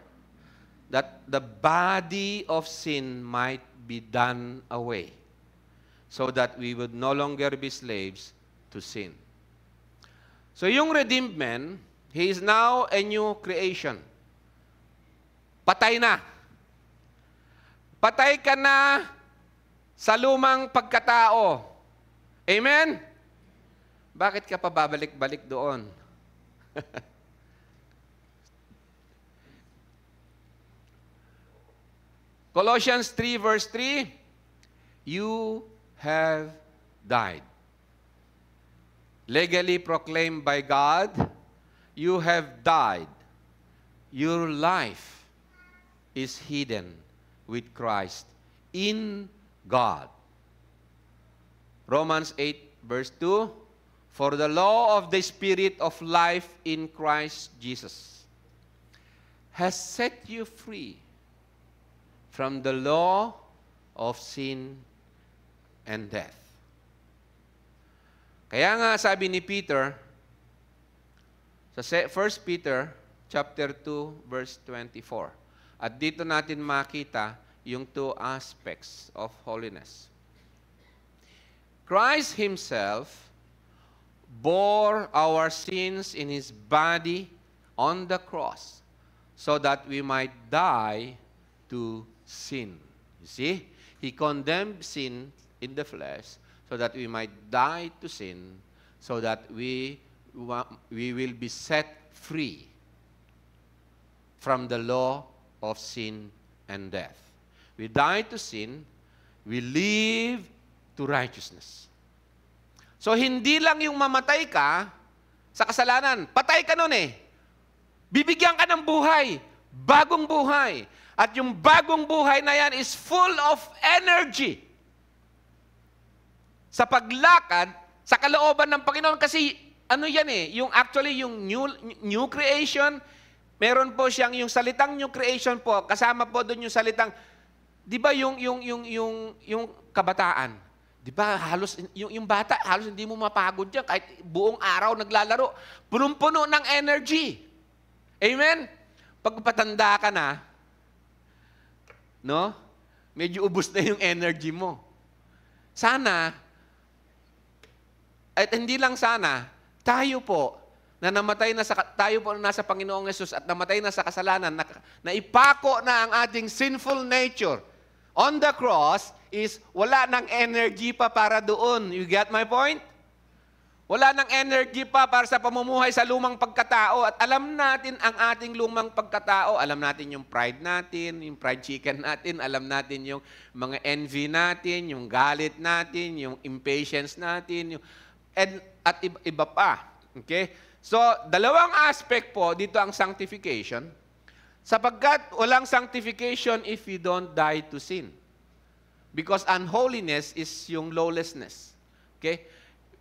that the body of sin might be done away, so that we would no longer be slaves to sin. So yung redeemed man, he is now a new creation. Patay na. Patay ka na sa lumang pagkatao. Amen? Bakit ka pa babalik-balik doon? Colossians 3 verse 3, you have died. Legally proclaimed by God, you have died. Your life is hidden with Christ in God. Romans 8 verse 2, for the law of the Spirit of life in Christ Jesus has set you free from the law of sin and death. Kaya nga sabi ni Peter, sa 1 Peter chapter 2 verse 24, At dito natin makita yung two aspects of holiness. Christ Himself bore our sins in His body on the cross so that we might die to sin. You see? He condemned sin in the flesh so that we might die to sin, so that we will be set free from the law of sin and death. We die to sin, we live to righteousness. So, hindi lang yung mamatay ka sa kasalanan. Patay ka nun eh. Bibigyan ka ng buhay. Bagong buhay. At yung bagong buhay na yan is full of energy. Sa paglakad, sa kalooban ng Panginoon. Kasi, ano yan eh, yung actually, yung new creation, meron po siyang, yung salitang new creation po, kasama po doon yung salitang, di ba yung kabataan? Di ba, halos, yung bata, halos hindi mo mapagod yan. Kahit buong araw naglalaro. Punong-puno ng energy. Amen? Pag patanda ka na, no? Medyo ubos na yung energy mo. Sana, at hindi lang sana, tayo po, na namatay na tayo po na nasa Panginoong Yesus at namatay na sa kasalanan, na ipako na ang ating sinful nature on the cross, is wala ng energy pa para doon. You get my point? Wala ng energy pa para sa pamumuhay sa lumang pagkatao. At alam natin ang ating lumang pagkatao. Alam natin yung pride natin, yung fried chicken natin. Alam natin yung mga envy natin, yung galit natin, yung impatience natin, at iba pa. Okay? So, dalawang aspect po dito ang sanctification. Sapagkat walang sanctification if you don't die to sin. Because unholiness is yung lawlessness. Okay?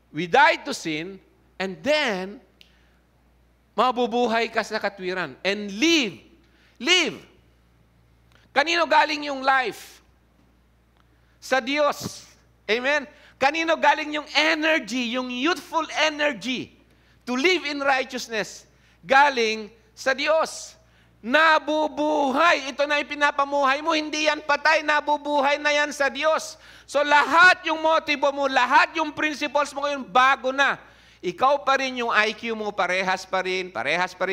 We die to sin, and then, mabubuhay ka sa katwiran. And live. Live. Kanino galing yung life? Sa Diyos. Amen? Kanino galing yung energy, yung youthful energy to live in righteousness? Galing sa Diyos. Nabubuhay. Ito na ipinapamuhay mo. Hindi yan patay. Nabubuhay na yan sa Diyos. So lahat yung motibo mo, lahat yung principles mo ngayon, bago na. Ikaw pa rin yung IQ mo, parehas pa rin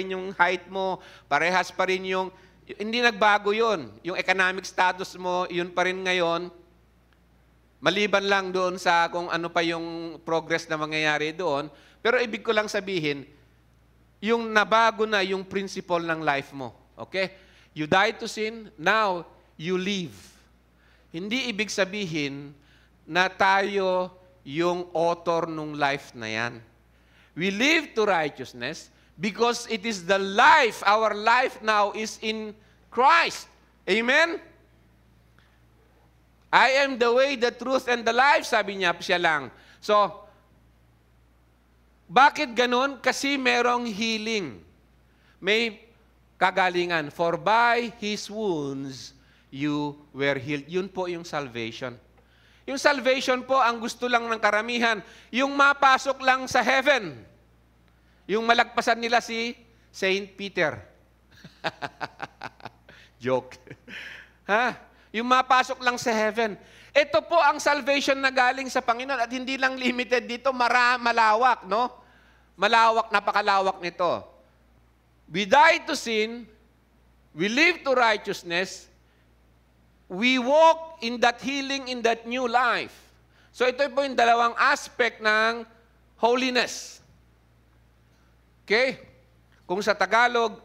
yung height mo, parehas pa rin yung, hindi nagbago yun. Yung economic status mo, yun pa rin ngayon. Maliban lang doon sa kung ano pa yung progress na mangyayari doon. Pero ibig ko lang sabihin, yung nabago na yung principle ng life mo. Okay? You died to sin, now you live. Hindi ibig sabihin na tayo yung author nung life na yan. We live to righteousness because it is the life, our life now is in Christ. Amen? I am the way, the truth, and the life, sabi niya siya lang. So, bakit ganun? Kasi merong healing. May kagalingan. For by His wounds, you were healed. Yun po yung salvation. Yung salvation po, ang gusto lang ng karamihan, yung mapasok lang sa heaven. Yung malagpasan nila si Saint Peter. Joke. Ha? Yung mapasok lang sa heaven. Ito po ang salvation na galing sa Panginoon at hindi lang limited dito, malawak, no? Malawak, napakalawak nito. We die to sin, we live to righteousness, we walk in that healing, in that new life. So ito po yung dalawang aspect ng holiness. Okay? Kung sa Tagalog,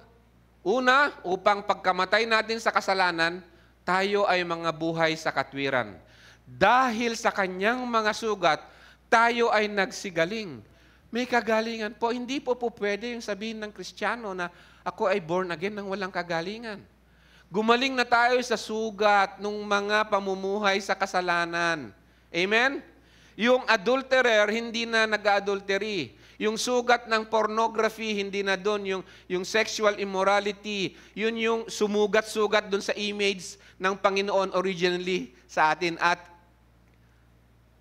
una, upang pagkamatay natin sa kasalanan, tayo ay mga buhay sa katwiran. Dahil sa kanyang mga sugat, tayo ay nagsigaling. May kagalingan po. Hindi po pwede yung sabihin ng Kristiyano na ako ay born again nang walang kagalingan. Gumaling na tayo sa sugat ng mga pamumuhay sa kasalanan. Amen? Yung adulterer, hindi na nag-adultery. Yung sugat ng pornography, hindi na doon. Yung sexual immorality, yun yung sumugat-sugat doon sa image ng Panginoon originally sa atin. At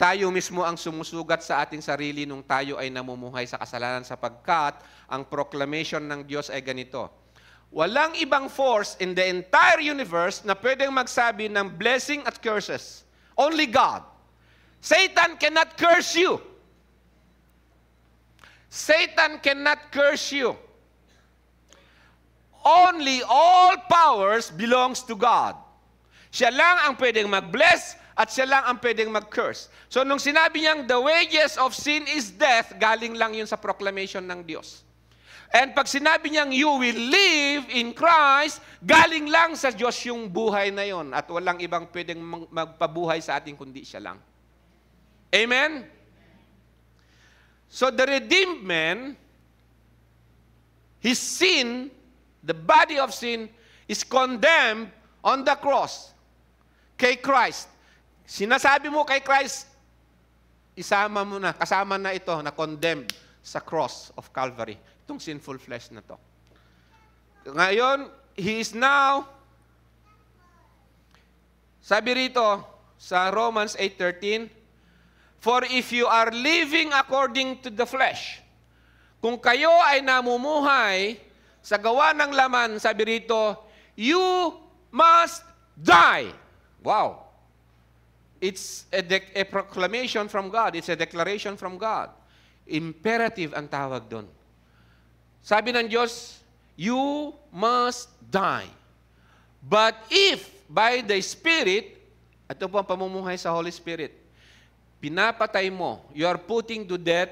tayo mismo ang sumusugat sa ating sarili nung tayo ay namumuhay sa kasalanan sapagkat ang proclamation ng Diyos ay ganito. Walang ibang force in the entire universe na pwedeng magsabi ng blessing at curses. Only God. Satan cannot curse you. Satan cannot curse you. Only all powers belongs to God. Siya lang ang pwedeng mag-bless at siya lang ang pwedeng mag-curse. So nung sinabi niyang the wages of sin is death, galing lang yun sa proclamation ng Diyos. And pag sinabi niyang you will live in Christ, galing lang sa Diyos yung buhay na yon at walang ibang pwedeng magpabuhay sa atin kundi siya lang. Amen? So the redeemed man, his sin, the body of sin, is condemned on the cross kay Christ. Sinasabi mo kay Christ, isama mo na, kasama na ito, na condemned sa cross of Calvary. Itong sinful flesh na to. Ngayon, he is now, sabi rito sa Romans 8:13, for if you are living according to the flesh, kung kayo ay namumuhay sa gawa ng laman, sabi rito, you must die. Wow. It's a proclamation from God. It's a declaration from God. Imperative ang tawag doon. Sabi ng Diyos, you must die. But if by the Spirit, ito po ang pamumuhay sa Holy Spirit, pinapatay mo, you are putting to death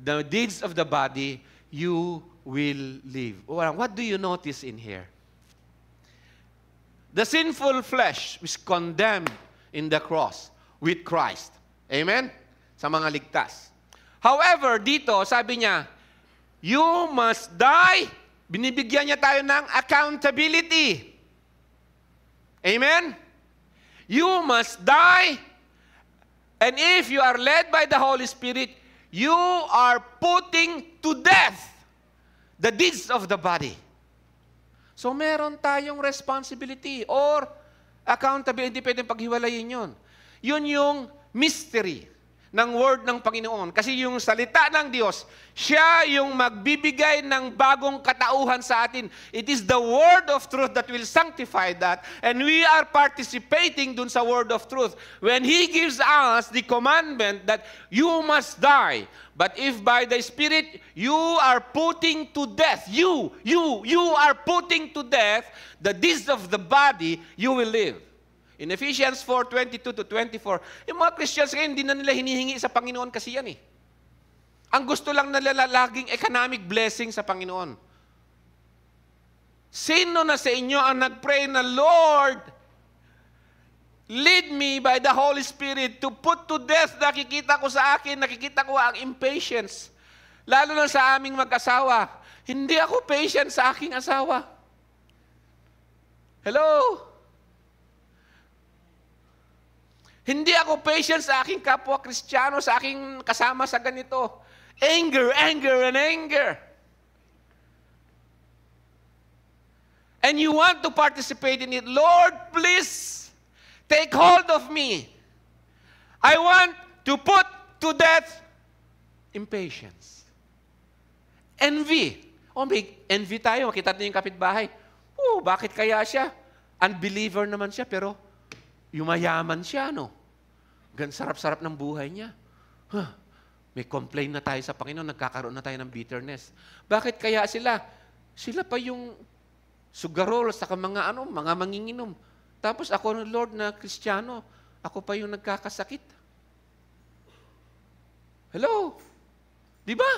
the deeds of the body, you will live. What do you notice in here? The sinful flesh is condemned in the cross with Christ. Amen? Sa mga ligtas. However, dito, sabi niya, you must die. Binibigyan niya tayo ng accountability. Amen? You must die. And if you are led by the Holy Spirit, you are putting to death the deeds of the body. So meron tayong responsibility or accountability, pwedeng paghiwalayin yun. Yun yung mystery ng word ng Panginoon. Kasi yung salita ng Diyos, siya yung magbibigay ng bagong katauhan sa atin. It is the word of truth that will sanctify that. And we are participating dun sa word of truth. When He gives us the commandment that you must die. But if by the Spirit, you are putting to death, you are putting to death the deeds of the body, you will live. In Ephesians 4:22-24, yung mga Christians ngayon, hindi na nila hinihingi sa Panginoon kasi yan eh. Ang gusto lang nila laging economic blessing sa Panginoon. Sino na sa inyo ang nag-pray na, Lord, lead me by the Holy Spirit to put to death, nakikita ko ang impatience. Lalo na sa aming mag-asawa. Hindi ako patient sa aking asawa. Hello? Hindi ako patient sa aking kapwa Kristiyano, sa aking kasama sa ganito. Anger, and anger. And you want to participate in it. Lord, please, take hold of me. I want to put to death impatience. Envy. May envy tayo. Makita niyo yung kapitbahay. Bakit kaya siya? Unbeliever naman siya, pero yumayaman siya, no? Sarap-sarap ng buhay niya. May complain na tayo sa Panginoon, nagkakaroon na tayo ng bitterness. Bakit kaya sila? Sila pa yung sugarol sa mga manginginom. Tapos ako, Lord, na Kristiyano, ako pa yung nagkakasakit. Hello? Di ba?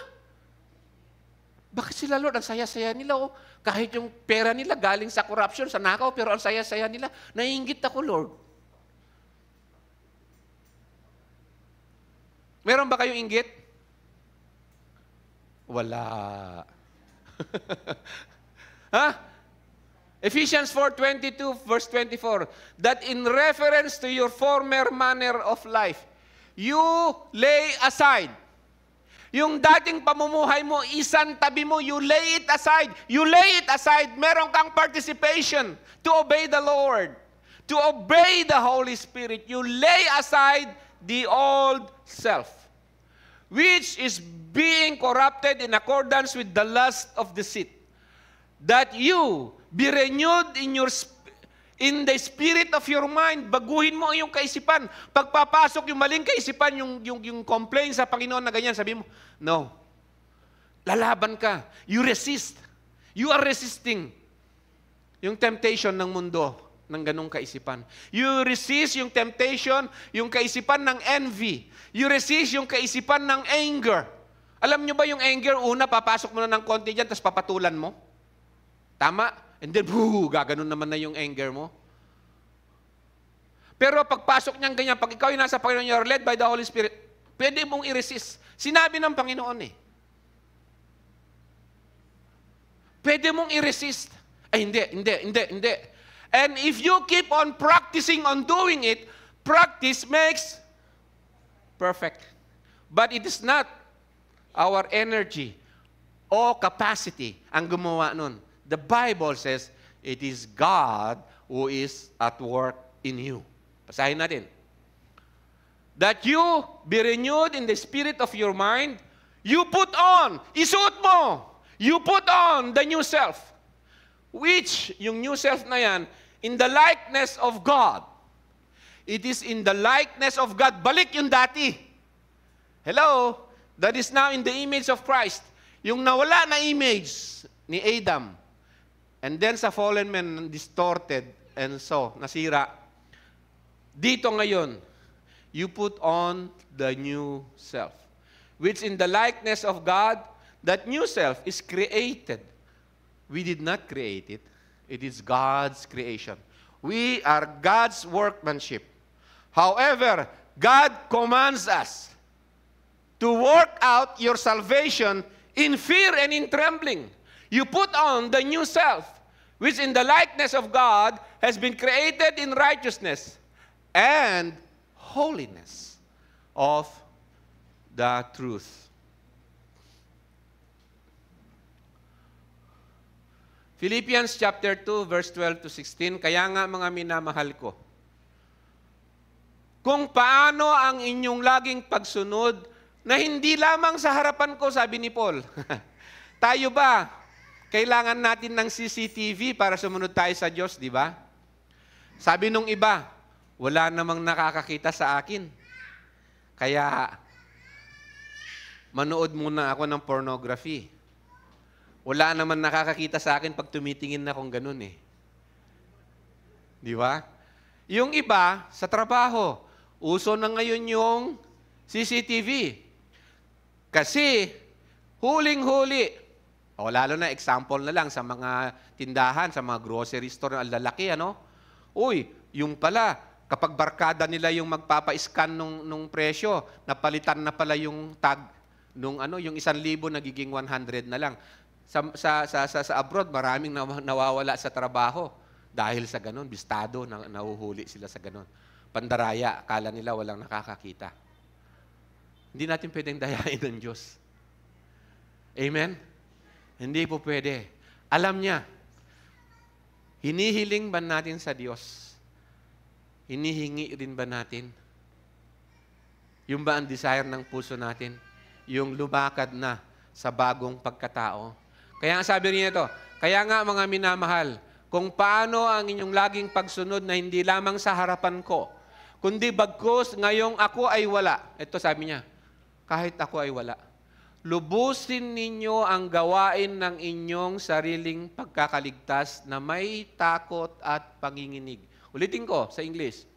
Bakit sila, Lord, ang saya-saya nila? Kahit yung pera nila galing sa corruption, sa nakaw, pero ang saya-saya nila, naiinggit ako, Lord. Meron ba kayong inggit? Wala. Ephesians 4:22, verse 24, that in reference to your former manner of life, you lay aside. Yung dating pamumuhay mo, isantabi mo, you lay it aside. You lay it aside. Meron kang participation to obey the Lord, to obey the Holy Spirit. You lay aside the old self, which is being corrupted in accordance with the lust of deceit. that you be renewed in the spirit of your mind. Baguhin mo ang iyong kaisipan. Pagpapasok yung maling kaisipan, yung complaint sa Panginoon na ganyan, sabi mo, no. Lalaban ka. You resist. You are resisting yung temptation ng mundo ng ganong kaisipan. You resist yung temptation, yung kaisipan ng envy. You resist yung kaisipan ng anger. Alam nyo ba yung anger, una, papasok mo na ng konti dyan, tapos papatulan mo? Tama? And then, gaganon naman na yung anger mo. Pero pagpasok niyang ganyan, pag ikaw yung nasa Panginoon, you're led by the Holy Spirit, pwede mong i-resist. Sinabi ng Panginoon eh. Pwede mong i-resist. Ay, hindi. And if you keep on practicing on doing it, practice makes perfect. But it is not our energy o capacity ang gumawa nun. The Bible says, it is God who is at work in you. Basahin natin. That you be renewed in the spirit of your mind, you put on, isuot mo, you put on the new self. Which, yung new self na yan, in the likeness of God. It is in the likeness of God. Balik yung dati. Hello? That is now in the image of Christ. Yung nawala na image ni Adam. And then sa fallen man, distorted and so, nasira. Dito ngayon, you put on the new self. Which in the likeness of God, that new self is created. We did not create it. It is God's creation. We are God's workmanship. However, God commands us to work out your salvation in fear and in trembling. You put on the new self, which in the likeness of God has been created in righteousness and holiness of the truth. Philippians chapter 2, verse 12 to 16, kaya nga mga minamahal ko, kung paano ang inyong laging pagsunod na hindi lamang sa harapan ko, sabi ni Paul. Tayo ba, kailangan natin ng CCTV para sumunod tayo sa Diyos, di ba? Sabi nung iba, wala namang nakakakita sa akin. Kaya, manood muna ako ng pornography. Wala naman nakakakita sa akin pag tumitingin na akong ganun eh. Di ba? Yung iba, sa trabaho, uso na ngayon yung CCTV. Kasi, huling-huli, o lalo na example na lang sa mga tindahan, sa mga grocery store na lalaki, ano? Uy, yung pala, kapag barkada nila yung magpapa-scan nung presyo, napalitan na pala yung tag, yung 1,000 nagiging 100 na lang. Sa abroad, maraming nawawala sa trabaho dahil sa ganun. Bistado, nahuhuli sila sa ganun. Pandaraya, akala nila walang nakakakita. Hindi natin pwedeng dayain ng Diyos. Amen? Hindi po pwede. Alam niya, hinihiling ba natin sa Diyos? Hinihingi rin ba natin? Yung ba ang desire ng puso natin? Yung lumakad na sa bagong pagkatao? Kaya nga sabi niya ito, kaya nga mga minamahal, kung paano ang inyong laging pagsunod na hindi lamang sa harapan ko, kundi bagkus ngayong ako ay wala. Ito sabi niya, kahit ako ay wala. Lubusin ninyo ang gawain ng inyong sariling pagkakaligtas na may takot at panginginig. Ulitin ko sa English.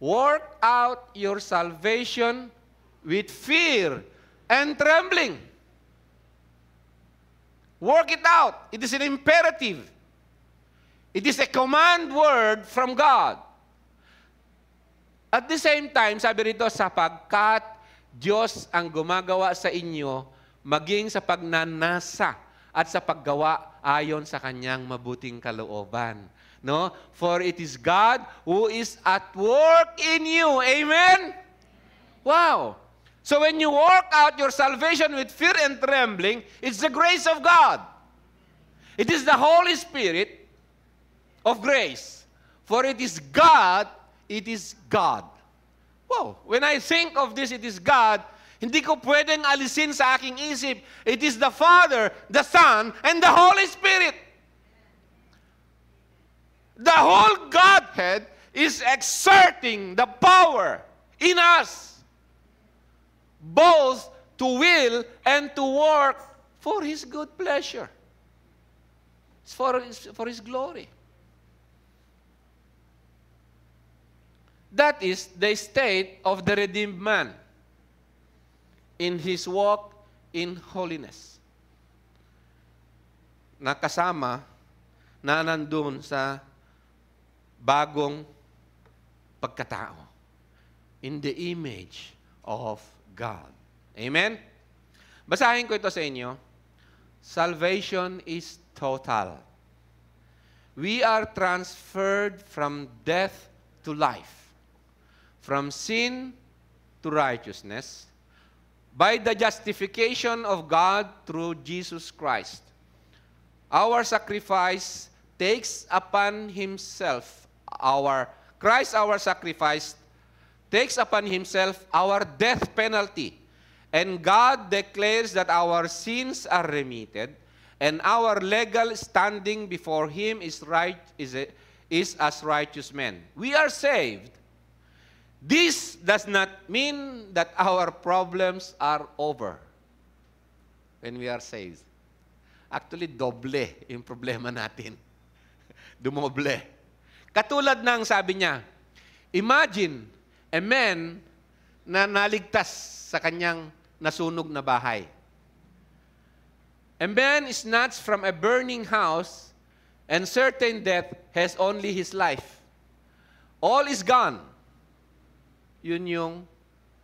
Work out your salvation with fear and trembling. Work it out. It is an imperative. It is a command word from God. At the same time, sabi rito, sapagkat Diyos ang gumagawa sa inyo, maging sa pagnanasa at sa paggawa ayon sa kanyang mabuting kalooban. No? For it is God who is at work in you. Amen? Wow! So when you work out your salvation with fear and trembling, it's the grace of God. It is the Holy Spirit of grace. For it is God, it is God. Wow! When I think of this, it is God, hindi ko pwedeng alisin sa aking isip. It is the Father, the Son, and the Holy Spirit. The whole Godhead is exerting the power in us, both to will and to work for His good pleasure. It's for His glory. That is the state of the redeemed man in his walk in holiness. Nakasama na nandun sa bagong pagkatao in the image of God. Amen? Basahin ko ito sa inyo. Salvation is total. We are transferred from death to life, from sin to righteousness, by the justification of God through Jesus Christ. Our sacrifice takes upon Himself, Christ our sacrifice takes upon Himself our death penalty. And God declares that our sins are remitted, and our legal standing before Him is as righteous men. We are saved. This does not mean that our problems are over when we are saved. Actually, doble yung problema natin. Dumoble. Katulad ng sabi niya, imagine a man na naligtas sa kanyang nasunog na bahay. A man is snatched from a burning house, and certain death has only his life. All is gone. Yun yung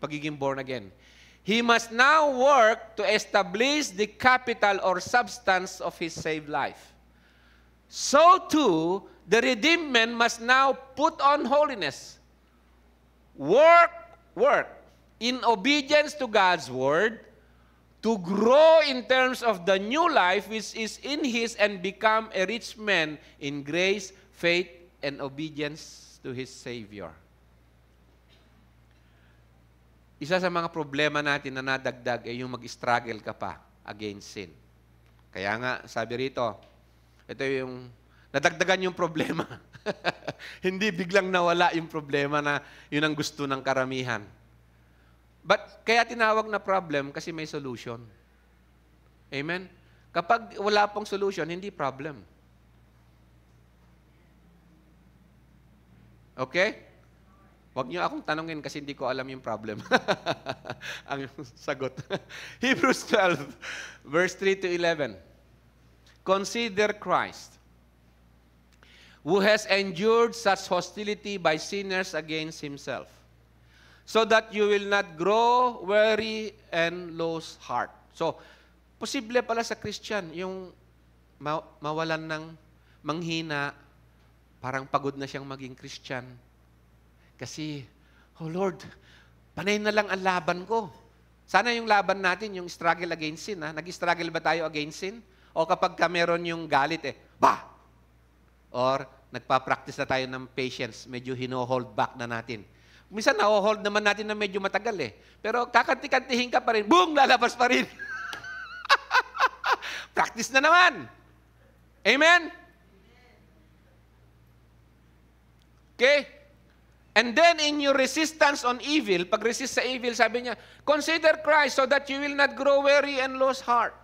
pagiging born again. He must now work to establish the capital or substance of his saved life. So too, the redeemed man must now put on holiness. Work in obedience to God's word, to grow in terms of the new life which is in His, and become a rich man in grace, faith, and obedience to His Savior. Isa sa mga problema natin na nadagdag ay yung mag-struggle ka pa against sin. Kaya nga, sabi rito, ito yung nadagdagan yung problema. Hindi biglang nawala yung problema na yun ang gusto ng karamihan. But kaya tinawag na problem kasi may solution. Amen? Kapag wala pong solution, hindi problem. Okay? Huwag niyo akong tanungin kasi hindi ko alam yung problem. Ang sagot. Hebrews 12, verse 3 to 11. Consider Christ, who has endured such hostility by sinners against Himself, so that you will not grow weary and lose heart. So, posible pala sa Christian, yung mawalan ng manghina, parang pagod na siyang maging Christian. Kasi, oh Lord, panay na lang ang laban ko. Sana yung laban natin, yung struggle against sin. Nag-struggle ba tayo against sin? O kapag meron yung galit, bah! Or nagpa-practice na tayo ng patience, medyo hino-hold back na natin. Minsan na-hold naman natin na medyo matagal Pero kakanti-kantihin ka pa rin, boom, lalabas pa rin. Practice na naman. Amen? Okay? And then in your resistance on evil, pag-resist sa evil, sabi niya, consider Christ so that you will not grow weary and lose heart.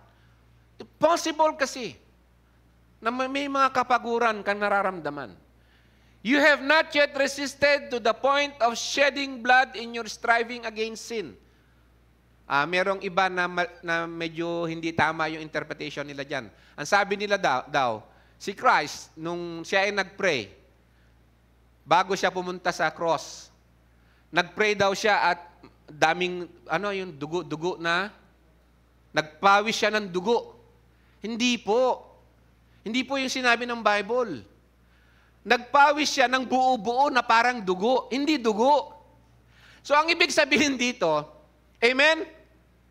Possible kasi na may mga kapaguran kang nararamdaman. You have not yet resisted to the point of shedding blood in your striving against sin. Merong iba na medyo hindi tama yung interpretation nila dyan. Ang sabi nila daw, si Christ, nung siya ay nag-pray, bago siya pumunta sa cross, nag-pray daw siya at daming, yung dugo na, nagpawis siya ng dugo. Hindi po. Hindi po yung sinabi ng Bible. Nagpawis siya ng buo-buo na parang dugo. Hindi dugo. So, ang ibig sabihin dito, amen?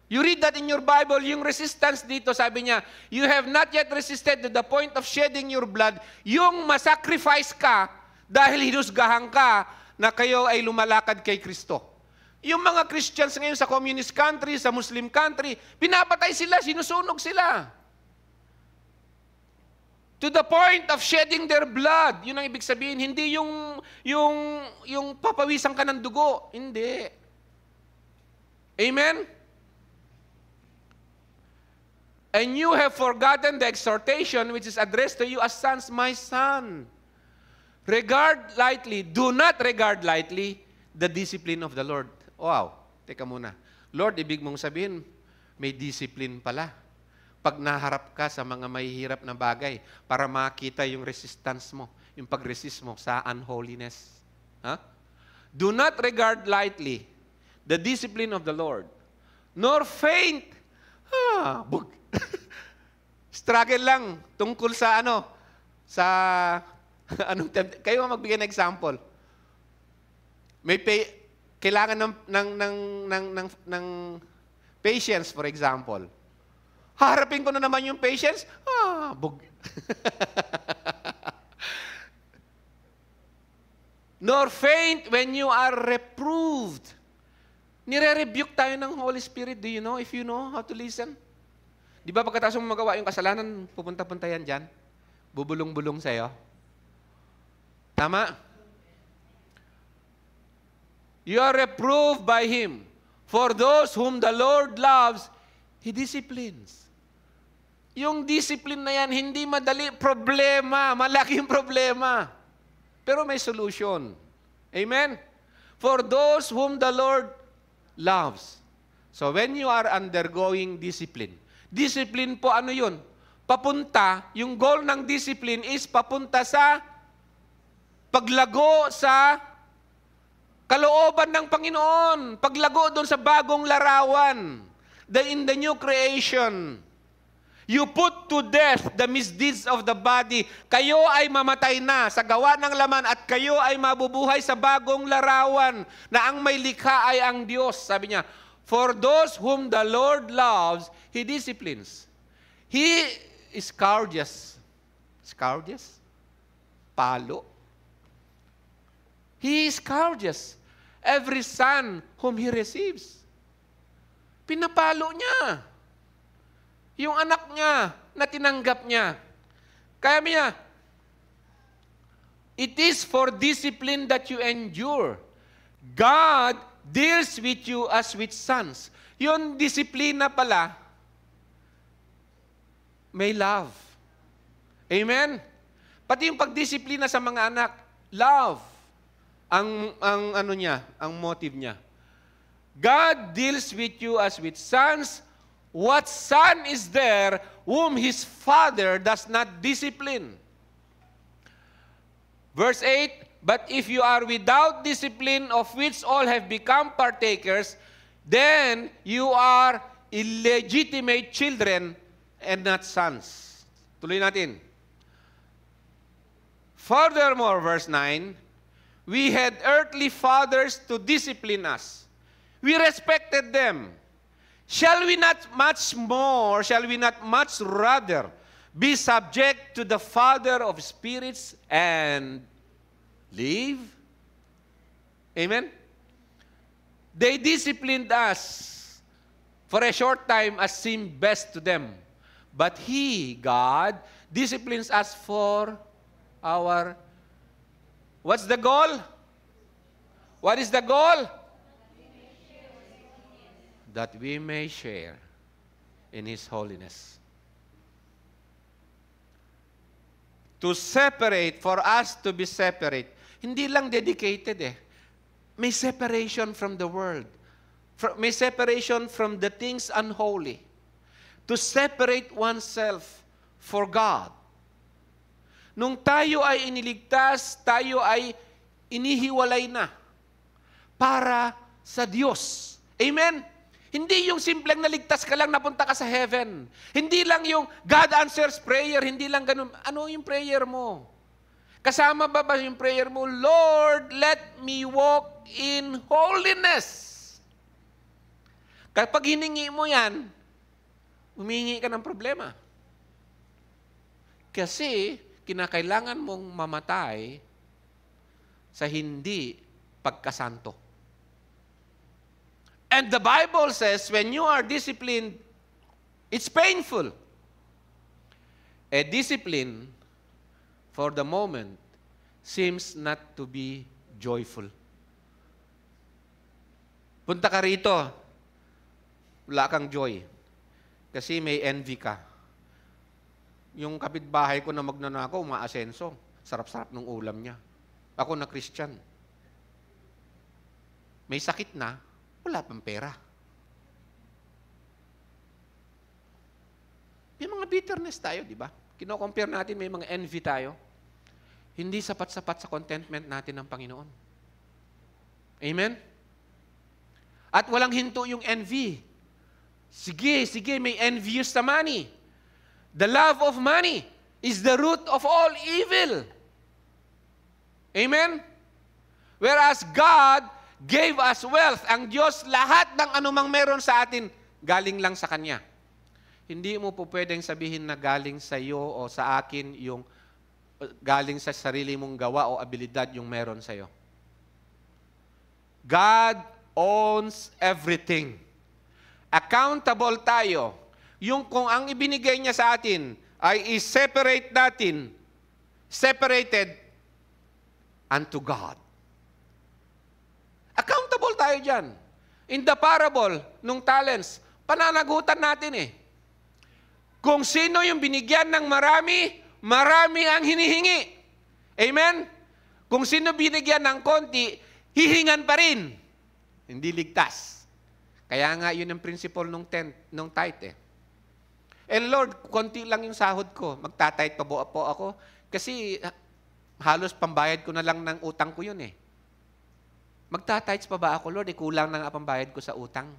You read that in your Bible, yung resistance dito, sabi niya, you have not yet resisted to the point of shedding your blood. Yung masacrifice ka, dahil hinusgahan ka na kayo ay lumalakad kay Kristo. Yung mga Christians ngayon sa communist country, sa Muslim country, pinapatay sila, sinusunog sila. To the point of shedding their blood. Yun ang ibig sabihin. Hindi yung papawisan ka ng dugo. Hindi. Amen? And you have forgotten the exhortation which is addressed to you as sons, my son. Regard lightly, do not regard lightly the discipline of the Lord. Wow, teka muna. Lord, ibig mong sabihin, may discipline pala. Pag naharap ka sa mga mahihirap na bagay para makita yung resistance mo, yung pag-resist mo sa unholiness. Huh? Do not regard lightly the discipline of the Lord, nor faint. Struggle lang tungkol sa kayo magbigay ng example. Kailangan ng patience, for example. Harapin ko na naman yung patience. Nor faint when you are reproved. Nire-rebuke tayo ng Holy Spirit. Do you know, if you know how to listen? Di ba pagkatapos mo magawa yung kasalanan, pupunta-punta yan dyan? Bubulong-bulong sa'yo. Tama? You are reproved by Him. For those whom the Lord loves, He disciplines. Yung discipline na yan, hindi madali. Problema. Malaking problema. Pero may solution. Amen? For those whom the Lord loves. So when you are undergoing discipline po ano yun? Papunta, yung goal ng discipline is papunta sa paglago sa kalooban ng Panginoon. Paglago doon sa bagong larawan. In the new creation. You put to death the misdeeds of the body. Kayo ay mamatay na sa gawa ng laman at kayo ay mabubuhay sa bagong larawan na ang may likha ay ang Diyos. Sabi niya, for those whom the Lord loves, He disciplines. He is scourges. Scourges? Palo. He scourges every son whom He receives. Pinapalo niya yung anak niya na tinanggap niya. Kaya niya, it is for discipline that you endure. God deals with you as with sons. Yung disiplina pala, may love. Amen? Pati yung pagdisiplina sa mga anak, love. Ang motive niya. God deals with you as with sons. What son is there whom his father does not discipline? Verse 8, but if you are without discipline of which all have become partakers, then you are illegitimate children and not sons. Tuloy natin. Furthermore, verse 9, we had earthly fathers to discipline us. We respected them. Shall we not much rather be subject to the Father of spirits and live? Amen? They disciplined us for a short time as seemed best to them. But He, God, disciplines us for our... What's the goal? What is the goal? That we may share in His holiness. To separate, for us to be separate. Hindi lang dedicated May separation from the world. May separation from the things unholy. To separate oneself for God. Nung tayo ay iniligtas, tayo ay inihiwalay na para sa Diyos. Amen? Hindi yung simpleng naligtas ka lang, napunta ka sa heaven. Hindi lang yung God answers prayer, hindi lang ganun. Ano yung prayer mo? Kasama ba yung prayer mo? Lord, let me walk in holiness. Kapag hiningi mo yan, humingi ka ng problema. Kasi, kinakailangan mong mamatay sa hindi pagkasanto. And the Bible says, when you are disciplined, it's painful. A discipline for the moment, seems not to be joyful. Punta ka rito, wala kang joy. Kasi may envy ka. Yung kapitbahay ko na magnanakaw, umaasenso. Sarap-sarap ng ulam niya. Ako na Christian. May sakit na, wala pang pera. May mga bitterness tayo, di ba? Kino-compare natin, may mga envy tayo. Hindi sapat-sapat sa contentment natin ng Panginoon. Amen? At walang hinto yung envy. Sige, may envious sa money. The love of money is the root of all evil. Amen? Whereas God gave us wealth. Ang Diyos, lahat ng anumang meron sa atin, galing lang sa Kanya. Hindi mo po pwedeng sabihin na galing sa iyo o sa akin yung galing sa sarili mong gawa o abilidad yung meron sa iyo. God owns everything. Accountable tayo. Yung kung ang ibinigay niya sa atin ay i-separate natin, separated unto God. Accountable tayo dyan. In the parable nung talents, pananagutan natin eh. Kung sino yung binigyan ng marami, marami ang hinihingi. Amen? Kung sino binigyan ng konti, hihingan pa rin. Hindi ligtas. Kaya nga yun ang principle nung tithe eh. Lord, konti lang yung sahod ko. Magtatithe pa po ako. Kasi halos pambayad ko na lang ng utang ko yun eh. Magtatithe pa ba ako, Lord? Kulang na nga pambayad ko sa utang.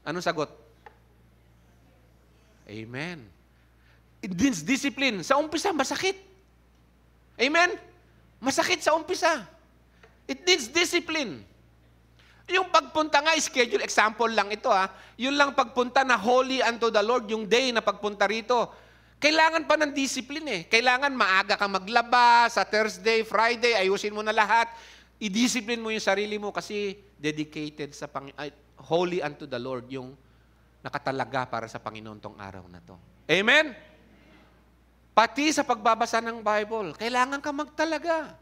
Anong sagot? Amen. It means discipline. Sa umpisa, masakit. Amen? Masakit sa umpisa. It needs discipline. Yung pagpunta nga, schedule, example lang ito yun lang pagpunta na holy unto the Lord, yung day na pagpunta rito. Kailangan pa ng discipline eh. Kailangan maaga ka maglaba, sa Thursday, Friday, ayusin mo na lahat. I-discipline mo yung sarili mo kasi dedicated sa holy unto the Lord, yung nakatalaga para sa Panginoon tong araw na to. Amen? Pati sa pagbabasa ng Bible, kailangan ka magtalaga.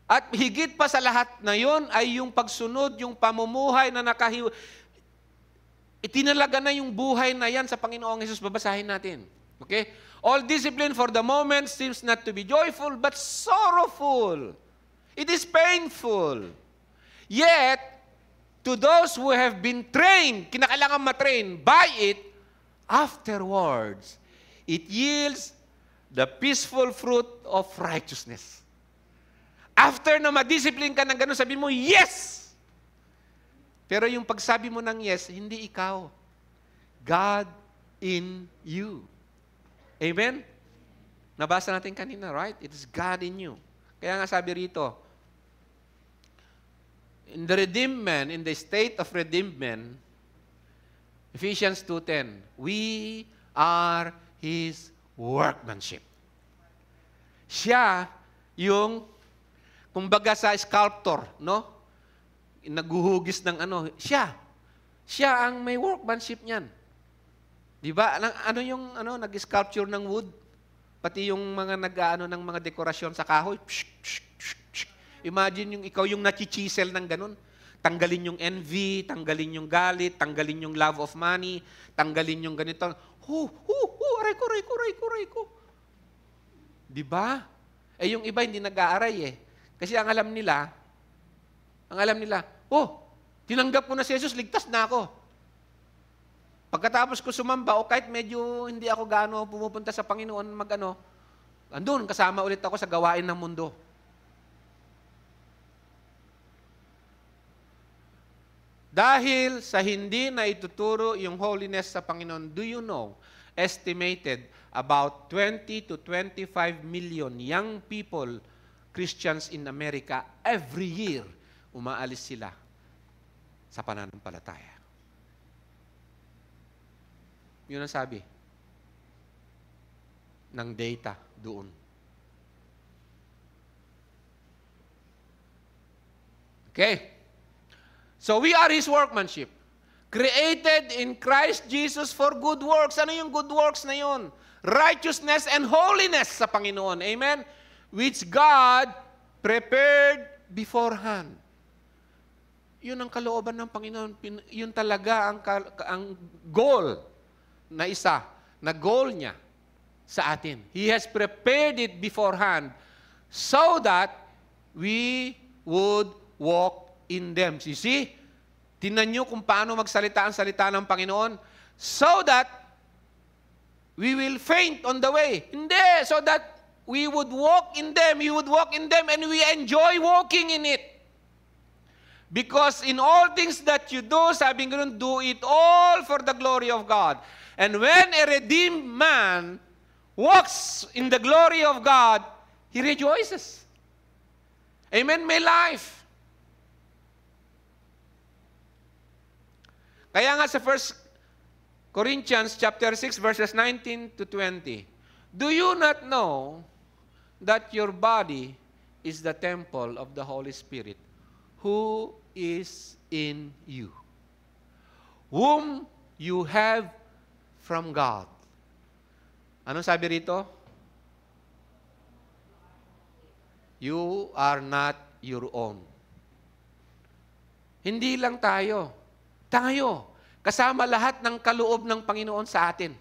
At higit pa sa lahat na yon ay yung pagsunod, yung pamumuhay na itinalaga na yung buhay na yan sa Panginoong Hesus. Babasahin natin. Okay? All discipline for the moment seems not to be joyful, but sorrowful. It is painful. Yet, to those who have been trained, kinakailangan matrain by it, afterwards, it yields the peaceful fruit of righteousness. After na ma-discipline ka ng gano'n, sabihin mo, yes! Pero yung pagsabi mo ng yes, hindi ikaw. God in you. Amen? Nabasa natin kanina, right? It is God in you. Kaya nga sabi rito, in the redeemed man, in the state of redeemed men, Ephesians 2:10, we are His workmanship. Siya yung, kumbaga sa sculptor, no? Naguhugis ng siya ang may workmanship niyan. Di ba? Nag-sculpture ng wood, pati yung mga ng mga dekorasyon sa kahoy. Imagine yung ikaw yung nachi-chisel ng ganun. Tanggalin yung envy, tanggalin yung galit, tanggalin yung love of money, tanggalin yung ganito. Aray ko. Di ba? Yung iba hindi nag-aaray eh. Kasi ang alam nila, tinanggap ko na si Jesus, ligtas na ako. Pagkatapos ko sumamba, o kahit medyo hindi ako gaano pumupunta sa Panginoon andun, kasama ulit ako sa gawain ng mundo. Dahil sa hindi na ituturo yung holiness sa Panginoon, do you know, estimated about 20 to 25 million young people, Christians in America, every year, umaalis sila sa pananampalataya. Yun ang sabi ng data doon. Okay? So we are His workmanship, created in Christ Jesus for good works. Ano yung good works na yun? righteousness and holiness sa Panginoon. Amen? Which God prepared beforehand. Yun ang kalooban ng Panginoon. Yun talaga ang goal na isa, na goal niya sa atin. He has prepared it beforehand so that we would walk in them. You see? Tingnan nyo kung paano magsalita ang salita ng Panginoon. So that we will faint on the way. Hindi. So that we would walk in them. We would walk in them and we enjoy walking in it. Because in all things that you do, sabi nga nun, do it all for the glory of God. And when a redeemed man walks in the glory of God, he rejoices. Amen? May life. Kaya nga sa 1 Corinthians chapter 6, verses 19 to 20, do you not know that your body is the temple of the Holy Spirit, who is in you, whom you have from God? Anong sabi rito? You are not your own. Hindi lang tayo. Tayo. Kasama lahat ng kaloob ng Panginoon sa atin.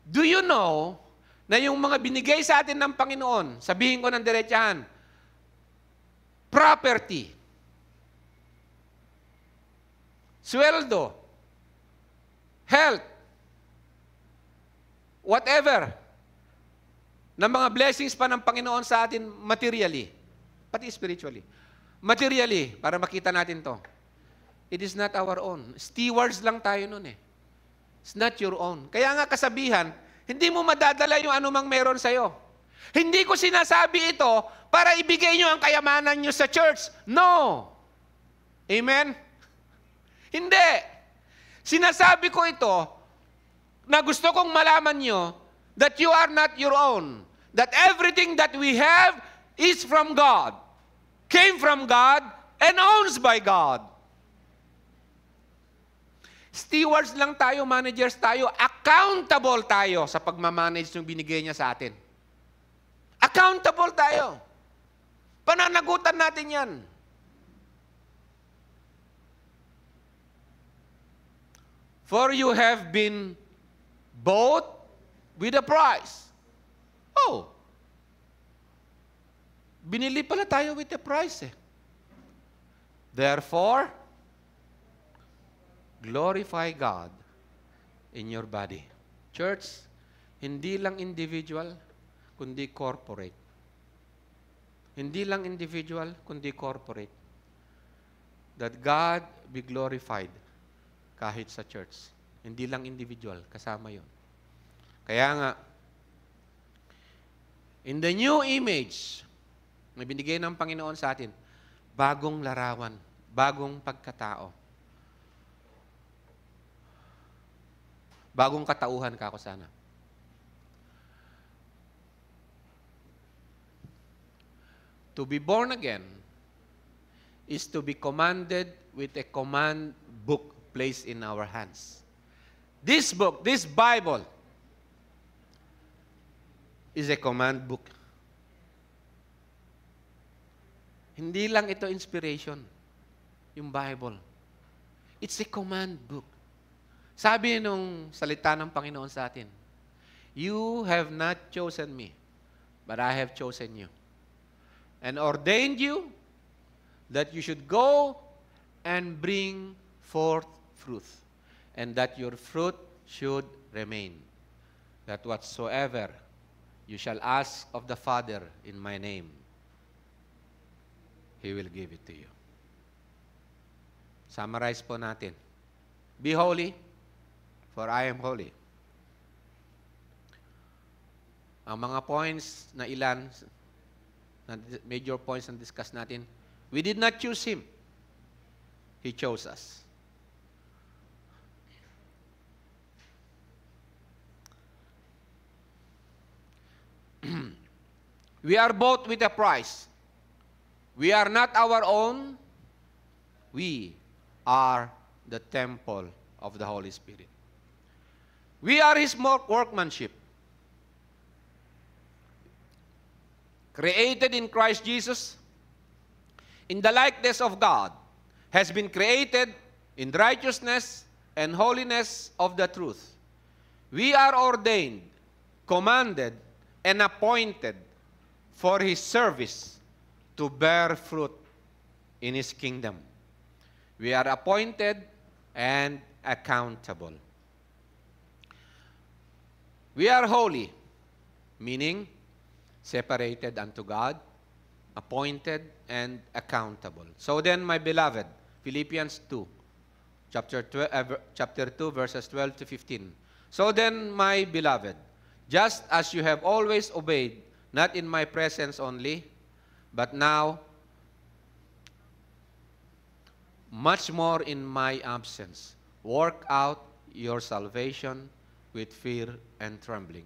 Do you know na yung mga binigay sa atin ng Panginoon, sabihin ko ng diretsahan, property, sweldo, health, whatever, na mga blessings pa ng Panginoon sa atin materially, pati spiritually. Materially, para makita natin to. It is not our own. Stewards lang tayo nun eh. It's not your own. Kaya nga kasabihan, hindi mo madadala yung anumang meron sa'yo. Hindi ko sinasabi ito para ibigay nyo ang kayamanan nyo sa church. No. Amen? Hindi. Sinasabi ko ito na gusto kong malaman nyo that you are not your own. That everything that we have is from God, came from God, and owns by God. Stewards lang tayo, managers tayo, accountable tayo sa pagmamanage ng binigay niya sa atin. Accountable tayo. Pananagutan natin yan. For you have been bought with a price. Oh. Binili pala tayo with a price eh. Therefore, glorify God in your body. Church, hindi lang individual, kundi corporate. Hindi lang individual, kundi corporate. That God be glorified kahit sa church. Hindi lang individual, kasama yun. Kaya nga, in the new image na binigay ng Panginoon sa atin, bagong larawan, bagong pagkatao. Bagong katauhan ka ako sana. To be born again is to be commanded with a command book placed in our hands. This book, this Bible, is a command book. Hindi lang ito inspiration, yung Bible. It's a command book. Sabi nung salita ng Panginoon sa atin, you have not chosen me, but I have chosen you. And ordained you that you should go and bring forth fruit, and that your fruit should remain. That whatsoever you shall ask of the Father in my name, He will give it to you. Summarize po natin. Be holy, for I am holy. Ang mga points na ilan, major points na discuss natin, we did not choose Him. He chose us. We are bought with a price. We are not our own. We are the temple of the Holy Spirit. We are His workmanship, created in Christ Jesus, in the likeness of God, has been created in righteousness and holiness of the truth. We are ordained, commanded, and appointed for His service to bear fruit in His kingdom. We are appointed and accountable. We are holy, meaning separated unto God, appointed, and accountable. So then, my beloved, Philippians 2, chapter 2, verses 12 to 15. So then, my beloved, just as you have always obeyed, not in my presence only, but now, much more in my absence, work out your salvation with fear and trembling.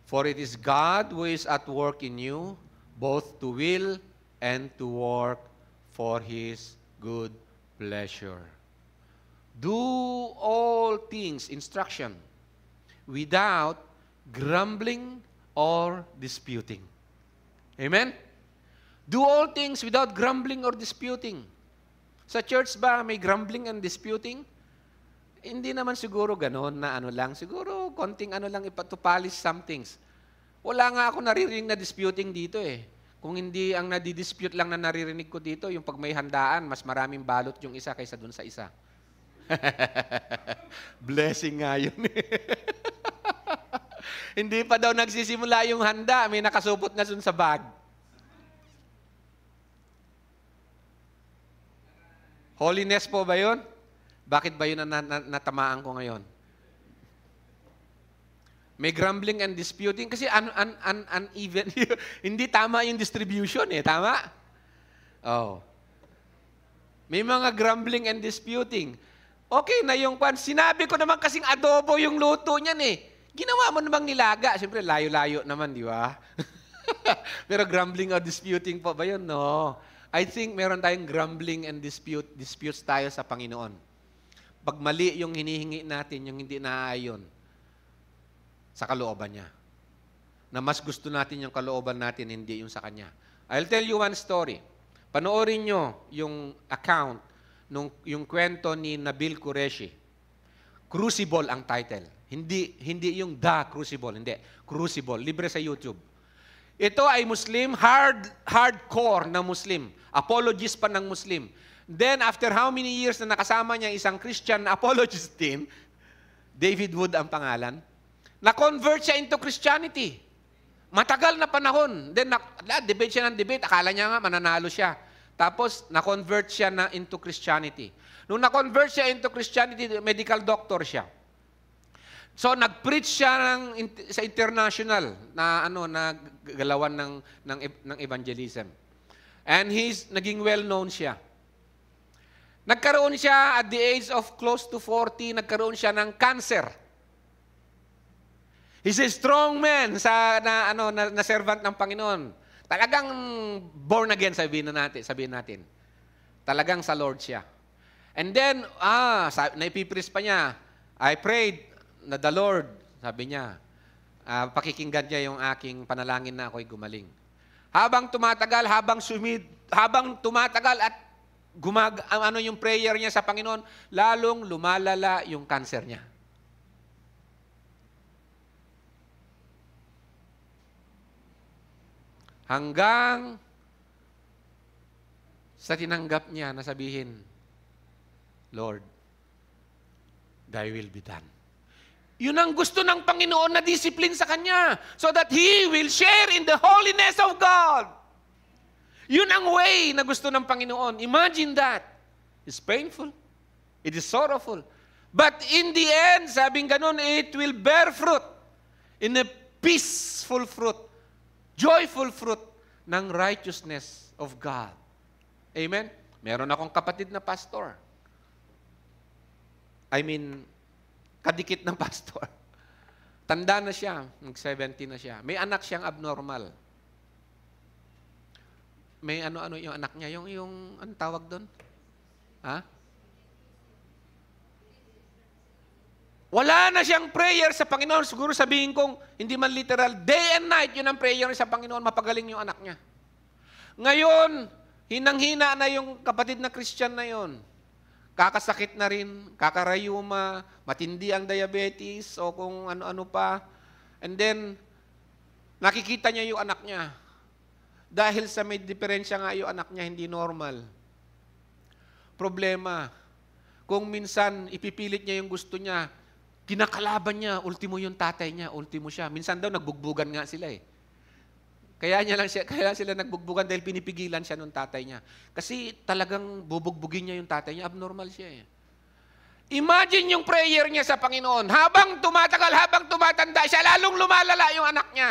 For it is God who is at work in you, both to will and to work for His good pleasure. Do all things, instruction, without grumbling or disputing. Amen? Do all things without grumbling or disputing. Sa church ba may grumbling and disputing? Hindi naman siguro ganon na ano lang. Siguro konting ano lang ipatupalis some things. Wala nga ako naririnig na disputing dito eh. Kung hindi ang nadidispute lang na naririnig ko dito, yung pag may handaan, mas maraming balot yung isa kaysa dun sa isa. Blessing nga yun eh. Hindi pa daw nagsisimula yung handa, may nakasupot na dun sa bag. Holiness po ba yun? Bakit ba yun na natamaan ko ngayon? May grumbling and disputing kasi uneven. Hindi tama yung distribution eh. Tama? Oh. May mga grumbling and disputing. Okay na yung kwan. Sinabi ko naman kasing adobo yung luto niyan eh. Ginawa mo namang nilaga. Siyempre, layo-layo naman, di ba? Pero grumbling or disputing po ba yun? No. I think meron tayong grumbling and disputes tayo sa Panginoon. Pag mali yung hinihingi natin, yung hindi naaayon sa kalooban niya. Na mas gusto natin yung kalooban natin, hindi yung sa Kanya. I'll tell you one story. Panoorin nyo yung account, yung kwento ni Nabil Qureshi. Crucible ang title. Hindi yung The Crucible, hindi. Crucible, libre sa YouTube. Ito ay Muslim, hardcore na Muslim. Apologist pa ng Muslim. Then, after how many years na nakasama niya isang Christian apologist din, David Wood ang pangalan, na-convert siya into Christianity. Matagal na panahon. Then, debate siya ng debate. Akala niya nga, mananalo siya. Tapos, na-convert siya into Christianity. Nung na-convert siya into Christianity, medical doctor siya. So, nag-preach siya sa international na galawan ng evangelism. And naging well-known siya. Nagkaroon siya at the age of close to 40, nagkaroon siya ng cancer. He's a strong man na servant ng Panginoon. Talagang born again sabihin natin. Talagang sa Lord siya. And then naipipris pa niya. I prayed na the Lord, sabi niya, pakikinggan niya yung aking panalangin na ako'y gumaling. Habang tumatagal at yung prayer niya sa Panginoon, lalong lumalala yung cancer niya. Hanggang sa tinanggap niya na sabihin, Lord, thy will be done. Yun ang gusto ng Panginoon na discipline sa Kanya so that He will share in the holiness of God. Yun ang way na gusto ng Panginoon. Imagine that. It's painful. It is sorrowful. But in the end, sabing ganun, it will bear fruit in a peaceful fruit, joyful fruit ng righteousness of God. Amen? Meron akong kapatid na pastor. Kadikit ng pastor. Tanda na siya, nag-70 na siya. May anak siyang abnormal. May ano-ano yung anak niya, yung anong tawag doon? Ha? Wala na siyang prayer sa Panginoon. Siguro sabihin kong, hindi man literal, day and night, yun ang prayer sa Panginoon, mapagaling yung anak niya. Ngayon, hinang-hina na yung kapatid na Christian na yon. Kakasakit na rin, kakarayuma, matindi ang diabetes, o kung ano-ano pa. And then, nakikita niya yung anak niya. Dahil sa may diferensya nga yung anak niya, hindi normal. Problema, kung minsan ipipilit niya yung gusto niya, kinakalaban niya, ultimo yung tatay niya, ultimo siya. Minsan daw nagbugbugan nga sila eh. Kaya sila nagbugbugan dahil pinipigilan siya nung tatay niya. Kasi talagang bubugbugin niya yung tatay niya, abnormal siya eh. Imagine yung prayer niya sa Panginoon. Habang tumatagal, habang tumatanda siya, lalong lumalala yung anak niya.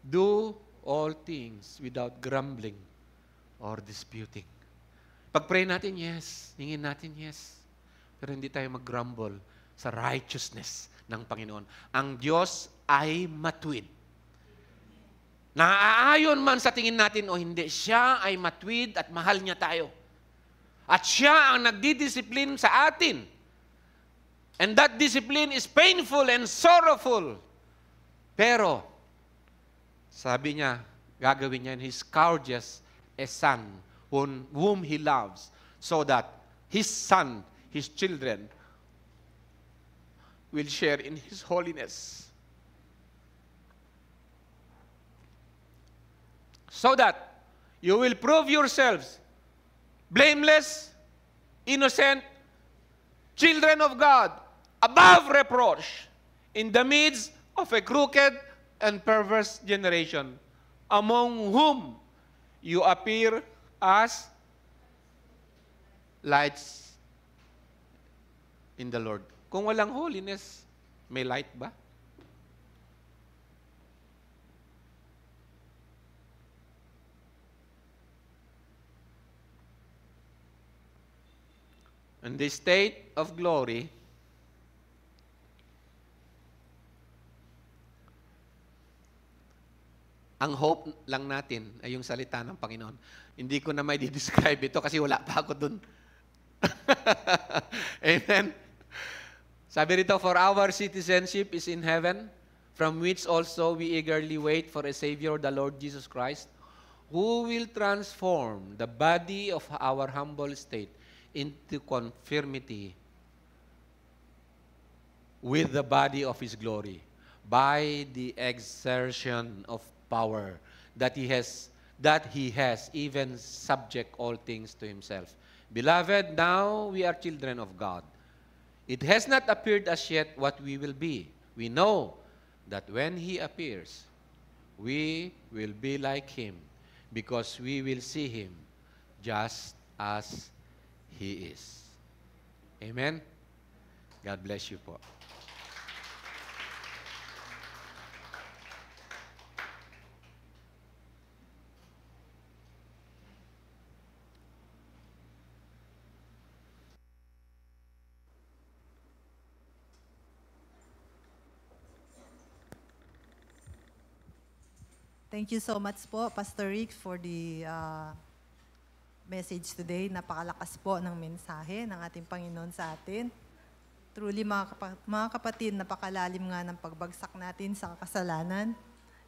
Do all things without grumbling or disputing. Pag-pray natin, yes. Hingin natin, yes. Pero hindi tayo mag-grumble sa righteousness ng Panginoon. Ang Diyos ay matuwid. Naaayon man sa tingin natin o hindi, siya ay matuwid at mahal niya tayo. At siya ang nagdidisiplin sa atin. And that discipline is painful and sorrowful. Pero, sabi niya, gagawin niya, He scourges a son whom He loves, so that His son, His children, will share in His holiness. So that you will prove yourselves blameless, innocent, children of God, above reproach, in the midst of a crooked and perverse generation, among whom you appear as lights in the Lord. Kung walang holiness, may light ba? In the state of glory, ang hope lang natin ay yung salita ng Panginoon. Hindi ko na may describe ito kasi wala pa ako dun. Amen? Sabi rito, for our citizenship is in heaven, from which also we eagerly wait for a Savior, the Lord Jesus Christ, who will transform the body of our humble state into conformity with the body of His glory by the exertion of power that He has even subject all things to Himself. Beloved, now we are children of God. It has not appeared as yet what we will be. We know that when He appears, we will be like Him, because we will see Him just as He is. Amen? God bless you po. Thank you so much po, Pastor Rick, for the message today. Napakalakas po ng mensahe ng ating Panginoon sa atin. Truly, mga kapatid, napakalalim nga ng pagbagsak natin sa kasalanan.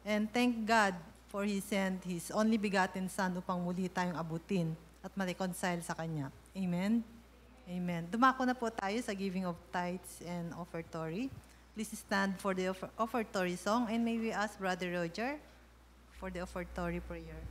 And thank God for He sent His only begotten Son upang muli tayong abutin at ma-reconcile sa Kanya. Amen? Amen. Dumako na po tayo sa giving of tithes and offertory. Please stand for the offertory song, and may we ask Brother Roger for the offertory prayer.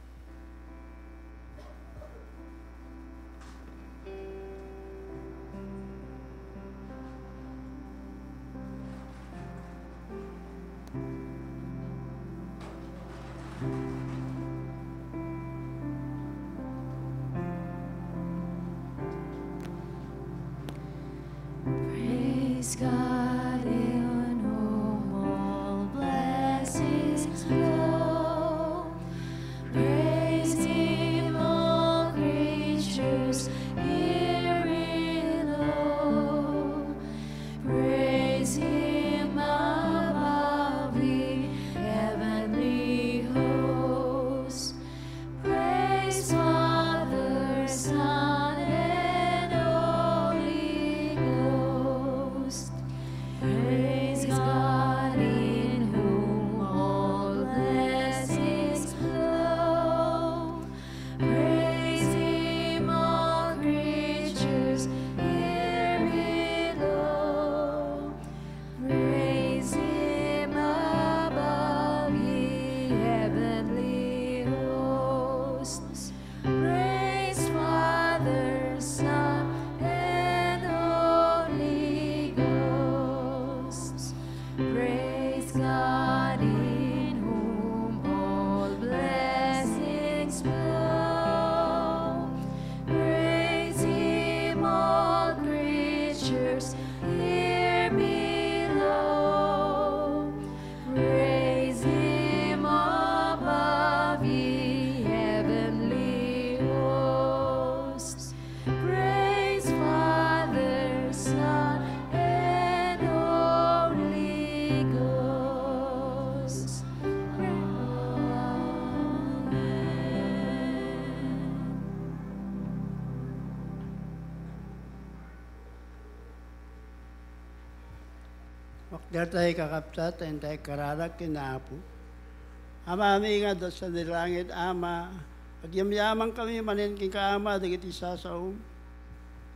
Praise God in whom all blessings flow. Praise Him, all creatures here below. Praise Him above the heavens. Him, all creatures here below. Praise Him above, ye heavenly hosts. Praise Father, Son, and Holy Ghost. Wakdar tayo kakapsat, tayo kararak kinapo. Ama, amin nga doon sa nilangit, Ama. Pagyamyaman kami, manin king kaama, dagiti sasaw.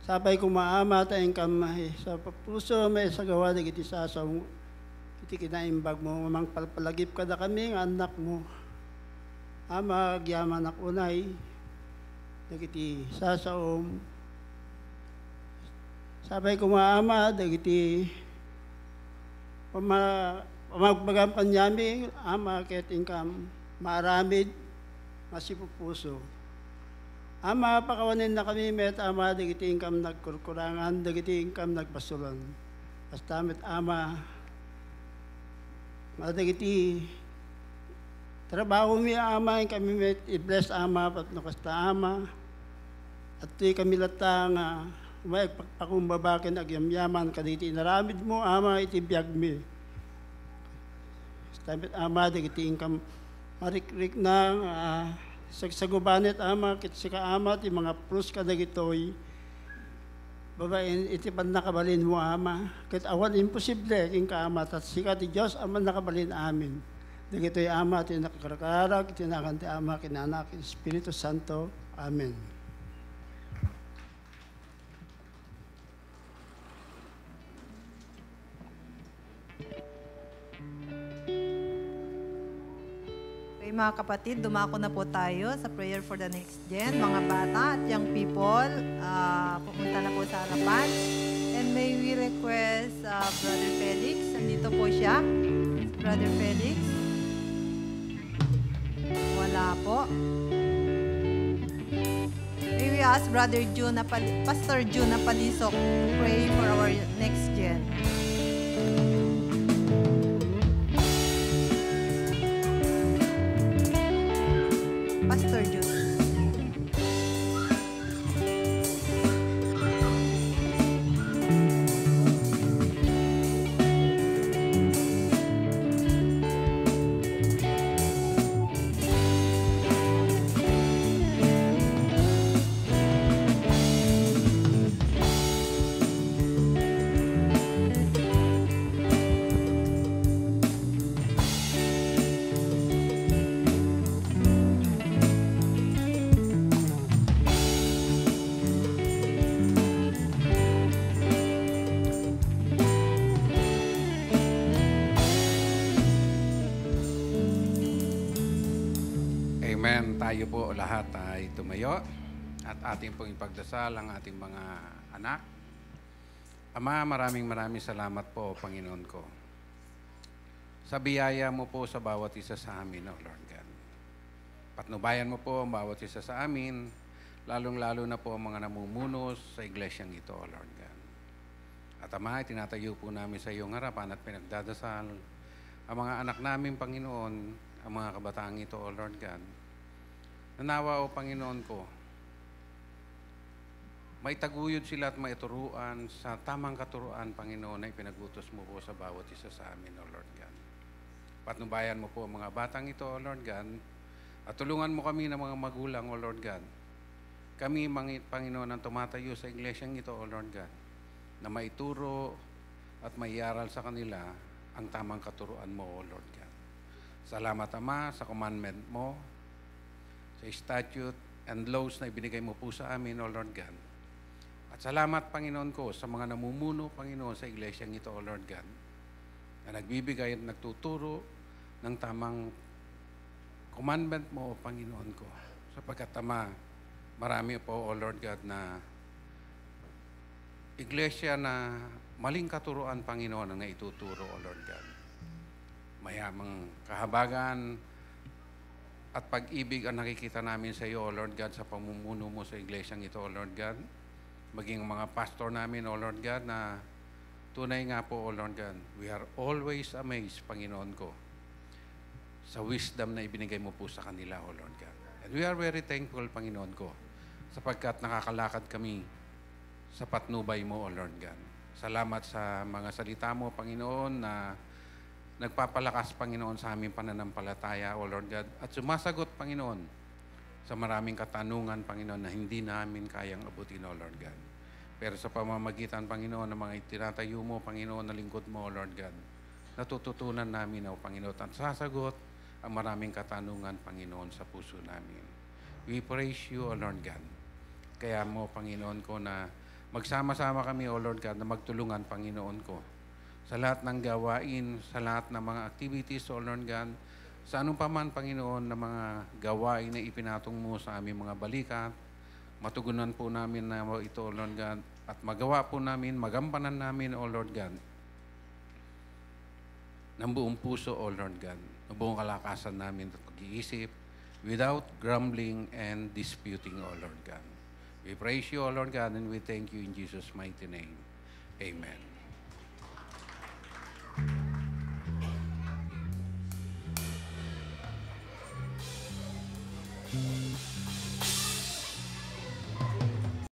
Sapay kumaama tayong kamay. Sa puso may sagawa, dagiti sasaw. Iti kinaimbag mo, mamang palpalagip ka na kami, ang anak mo. Ama, agyaman ako unay. Dagiti sasaw. Sapay kumaama, dagiti pamagbagampan yami, Ama, keting kam, maaramid, masipupuso. Ama, pakawanin na kami, met, Ama, dagiting kam nagkurkurangan, dagiting kam nagpasulan. Basta met, Ama, madagiti, trabaho mi, Ama, yung kami met, i-bless, Ama, patnukasta, Ama, at tuy kami latang, may pagpakumbabakin agyamyaman kaditi naramid mo, Ama, itibiyag mi. Stamit, Ama, dagiti ingkam marikrik ng sagsagubanit, Ama, kitsika, Ama, ti mga prus ka dagitoy. Babain, itipan nakabalin mo, Ama. Kit awan imposible, king ka, Ama, tat sika ti Diyos, Ama, nakabalin amin. Dagitoy, Ama, ti nakakarakarak, tinakan ti Ama, kinanak, Espiritu Santo. Amen. Okay, mga kapatid, dumako na po tayo sa prayer for the next gen. Mga bata at young people, pupunta na po sa harapan. And may we request Brother Felix. Nandito po siya. Brother Felix. Wala po. May we ask Brother Pastor June Napalisok to pray for our next gen. Pastor June. Amen. Tayo po lahat ay tumayo at ating pong ipagdasal ang ating mga anak. Ama, maraming salamat po, Panginoon ko. Sa biyaya mo po sa bawat isa sa amin, O Lord God. Patnubayan mo po ang bawat isa sa amin, lalong-lalo na po ang mga namumuno sa iglesyang ito, O Lord God. At Ama, tinatayo po namin sa iyong harapan at pinagdadasal ang mga anak namin, Panginoon, ang mga kabataang ito, O Lord God. Nanawa, O Panginoon ko, may taguyod sila at may turuan sa tamang katuruan, Panginoon, na ipinagutos mo po sa bawat isa sa amin, O Lord God. Patnubayan mo po ang mga batang ito, O Lord God, at tulungan mo kami ng mga magulang, O Lord God. Kami, Panginoon, ang tumatayo sa iglesyang ito, O Lord God, na maituro at maiaral sa kanila ang tamang katuruan mo, O Lord God. Salamat, Ama, sa commandment mo, sa statute and laws na ibinigay mo po sa amin, O Lord God. At salamat, Panginoon ko, sa mga namumuno, Panginoon, sa iglesyang ito, O Lord God, na nagbibigay at nagtuturo ng tamang commandment mo, O Panginoon ko. Sapagkat, Ama, marami po, O Lord God, na iglesia na maling katuruan, Panginoon, ang naituturo, O Lord God. Mayamang kahabagan at pag-ibig ang nakikita namin sa iyo, O Lord God, sa pamumuno mo sa iglesyang ito, O Lord God. maging mga pastor namin, O Lord God, na tunay nga po, O Lord God, we are always amazed, Panginoon ko, sa wisdom na ibinigay mo po sa kanila, O Lord God. And we are very thankful, Panginoon ko, sapagkat nakakalakad kami sa patnubay mo, O Lord God. Salamat sa mga salita mo, Panginoon, na nagpapalakas, Panginoon, sa aming pananampalataya, O Lord God, at sumasagot, Panginoon, sa maraming katanungan, Panginoon, na hindi namin kayang abutin, O Lord God. Pero sa pamamagitan, Panginoon, ng mga itinatayo mo, Panginoon, na lingkod mo, O Lord God, natututunan namin, O Panginoon, at sasagot ang maraming katanungan, Panginoon, sa puso namin. We praise you, O Lord God. Kaya mo, Panginoon ko, na magsama-sama kami, O Lord God, na magtulungan, Panginoon ko, sa lahat ng gawain, sa lahat ng mga activities, O Lord God, sa anong paman, Panginoon, na mga gawain na ipinatong mo sa aming mga balikat, matugunan po namin na ito, O Lord God, at magawa po namin, magampanan namin, O Lord God, ng buong puso, O Lord God, ng buong kalakasan namin at pag-iisip, without grumbling and disputing, O Lord God. We praise you, O Lord God, and we thank you in Jesus' mighty name. Amen.